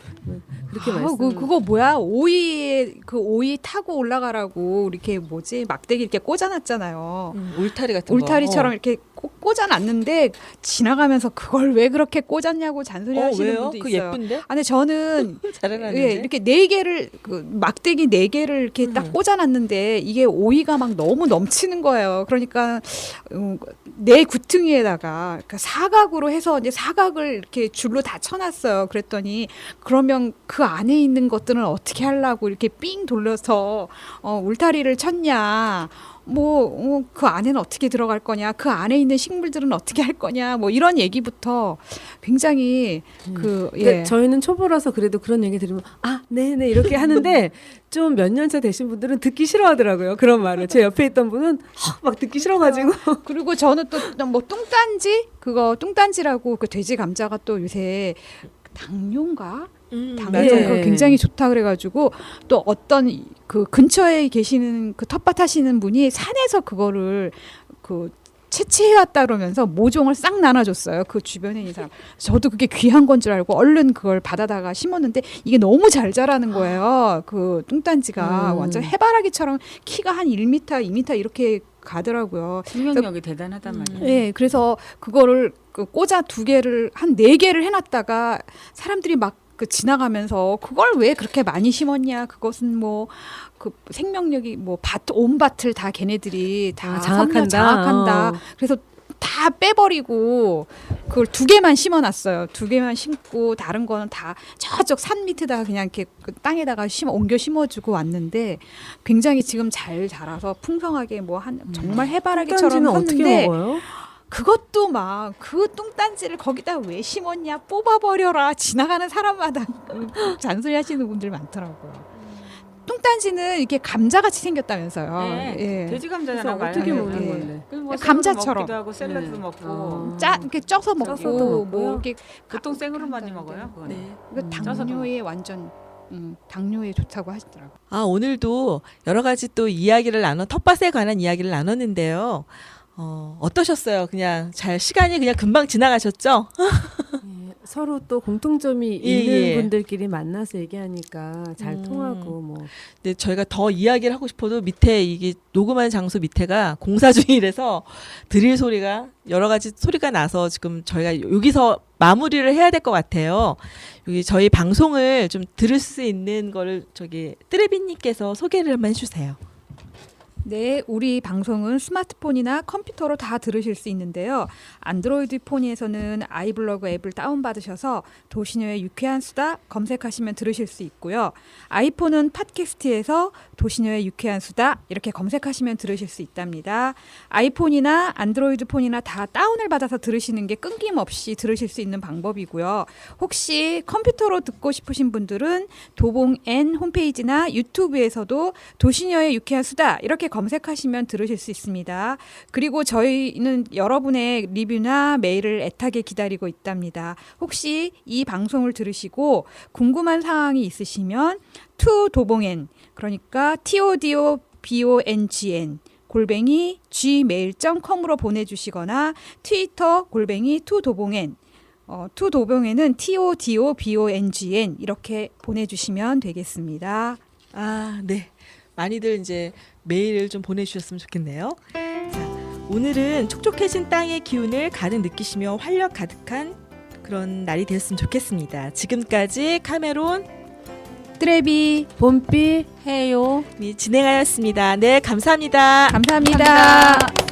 그렇게 말씀. 그거 뭐야? 오이 타고 올라가라고 이렇게 막대기 이렇게 꽂아놨잖아요. 울타리 같은 거. 울타리처럼 이렇게 꽂아놨는데 지나가면서 그걸 왜 그렇게 꽂았냐고 잔소리 하시는 왜요? 분도 그 있어요. 예쁜데? 아니 저는 잘해놨는데. 예, 이렇게 네 개를 그 막대기 네 개를 이렇게 딱 꽂아놨는데 이게 오이가 막 너무 넘치는 거예요. 그러니까 내 구퉁이에다가 그러니까 사각으로 해서 이제 사각을 이렇게 줄로 다 쳐놨어요. 그랬더니 그러면 그 안에 있는 것들은 어떻게 하려고 이렇게 삥 돌려서 울타리를 쳤냐. 그 안에는 어떻게 들어갈 거냐, 그 안에 있는 식물들은 어떻게 할 거냐, 뭐 이런 얘기부터 굉장히 그러니까 저희는 초보라서 그래도 그런 얘기 들으면 네네 이렇게 하는데 좀 몇 년 차 되신 분들은 듣기 싫어하더라고요. 그런 말을. 제 옆에 있던 분은 막 듣기 싫어가지고. 그리고 저는 또 뭐 뚱딴지라고 그 돼지 감자가 또 요새 당뇨인가? 당뇨 맞아요. 그거 굉장히 좋다 그래가지고 또 어떤 그 근처에 계시는 그 텃밭 하시는 분이 산에서 그거를 그 채취해왔다 그러면서 모종을 싹 나눠줬어요. 그 주변에 있는 사람. 저도 그게 귀한 건 줄 알고 얼른 그걸 받아다가 심었는데 이게 너무 잘 자라는 거예요. 그 뚱딴지가 완전 해바라기처럼 키가 한 1m, 2m 이렇게 가더라고요. 생명력이 대단하단 말이에요. 네, 그래서 그거를 그 꽂아 두 개를 한 네 개를 해놨다가 사람들이 막 그 지나가면서 그걸 왜 그렇게 많이 심었냐? 그것은 뭐 그 생명력이 뭐 온 밭을 다 걔네들이 다 장악한다. 그래서 다 빼버리고 그걸 두 개만 심어놨어요. 두 개만 심고 다른 거는 다 저쪽 산 밑에다가 그냥 이렇게 그 땅에다가 옮겨 심어주고 왔는데 굉장히 지금 잘 자라서 풍성하게 뭐 한 정말 해바라기처럼 뚱딴지는 어떻게 컸는데 먹어요? 그것도 막 그 뚱딴지를 거기다 왜 심었냐 뽑아버려라 지나가는 사람마다 잔소리 하시는 분들 많더라고요. 뚱딴지는 이렇게 감자같이 생겼다면서요. 네, 예. 돼지 감자잖아. 그래서 어떻게 먹는 예. 건데? 뭐 감자처럼. 먹기도 하고 샐러드도 네. 먹고 이렇게 쪄서 먹고 쪄서도 먹고요. 뭐 이렇게 보통 생으로 많이 먹어요. 그거는. 이거 당뇨에 완전 당뇨에 좋다고 하시더라고요. 오늘도 여러 가지 또 이야기를 텃밭에 관한 이야기를 나눴는데요. 어떠셨어요? 그냥 시간이 그냥 금방 지나가셨죠? 예, 서로 또 공통점이 예, 있는 예. 분들끼리 만나서 얘기하니까 잘 통하고 뭐. 근데 저희가 더 이야기를 하고 싶어도 밑에 이게 녹음한 장소 밑에가 공사 중이라서 드릴 소리가 여러 가지 소리가 나서 지금 저희가 여기서 마무리를 해야 될 것 같아요. 여기 저희 방송을 좀 들을 수 있는 거를 뜨레비님께서 소개를 한번 해주세요. 네, 우리 방송은 스마트폰이나 컴퓨터로 다 들으실 수 있는데요. 안드로이드 폰에서는 아이블로그 앱을 다운받으셔서 도시녀의 유쾌한 수다 검색하시면 들으실 수 있고요. 아이폰은 팟캐스트에서 도시녀의 유쾌한 수다 이렇게 검색하시면 들으실 수 있답니다. 아이폰이나 안드로이드 폰이나 다 다운을 받아서 들으시는 게 끊김없이 들으실 수 있는 방법이고요. 혹시 컴퓨터로 듣고 싶으신 분들은 도봉N 홈페이지나 유튜브에서도 도시녀의 유쾌한 수다 이렇게 검색하시면 들으실 수 있습니다. 그리고 저희는 여러분의 리뷰나 메일을 애타게 기다리고 있답니다. 혹시 이 방송을 들으시고 궁금한 사항이 있으시면 todoBongN 그러니까 TODOBONGN 골뱅이 gmail.com으로 보내주시거나 트위터 골뱅이 todoBongN todoBongN은 TODOBONGN 이렇게 보내주시면 되겠습니다. 네. 많이들 이제 메일을 좀 보내주셨으면 좋겠네요. 자, 오늘은 촉촉해진 땅의 기운을 가득 느끼시며 활력 가득한 그런 날이 되었으면 좋겠습니다. 지금까지 카메론 트레비 봄비 해요. 진행하였습니다. 네, 감사합니다. 감사합니다.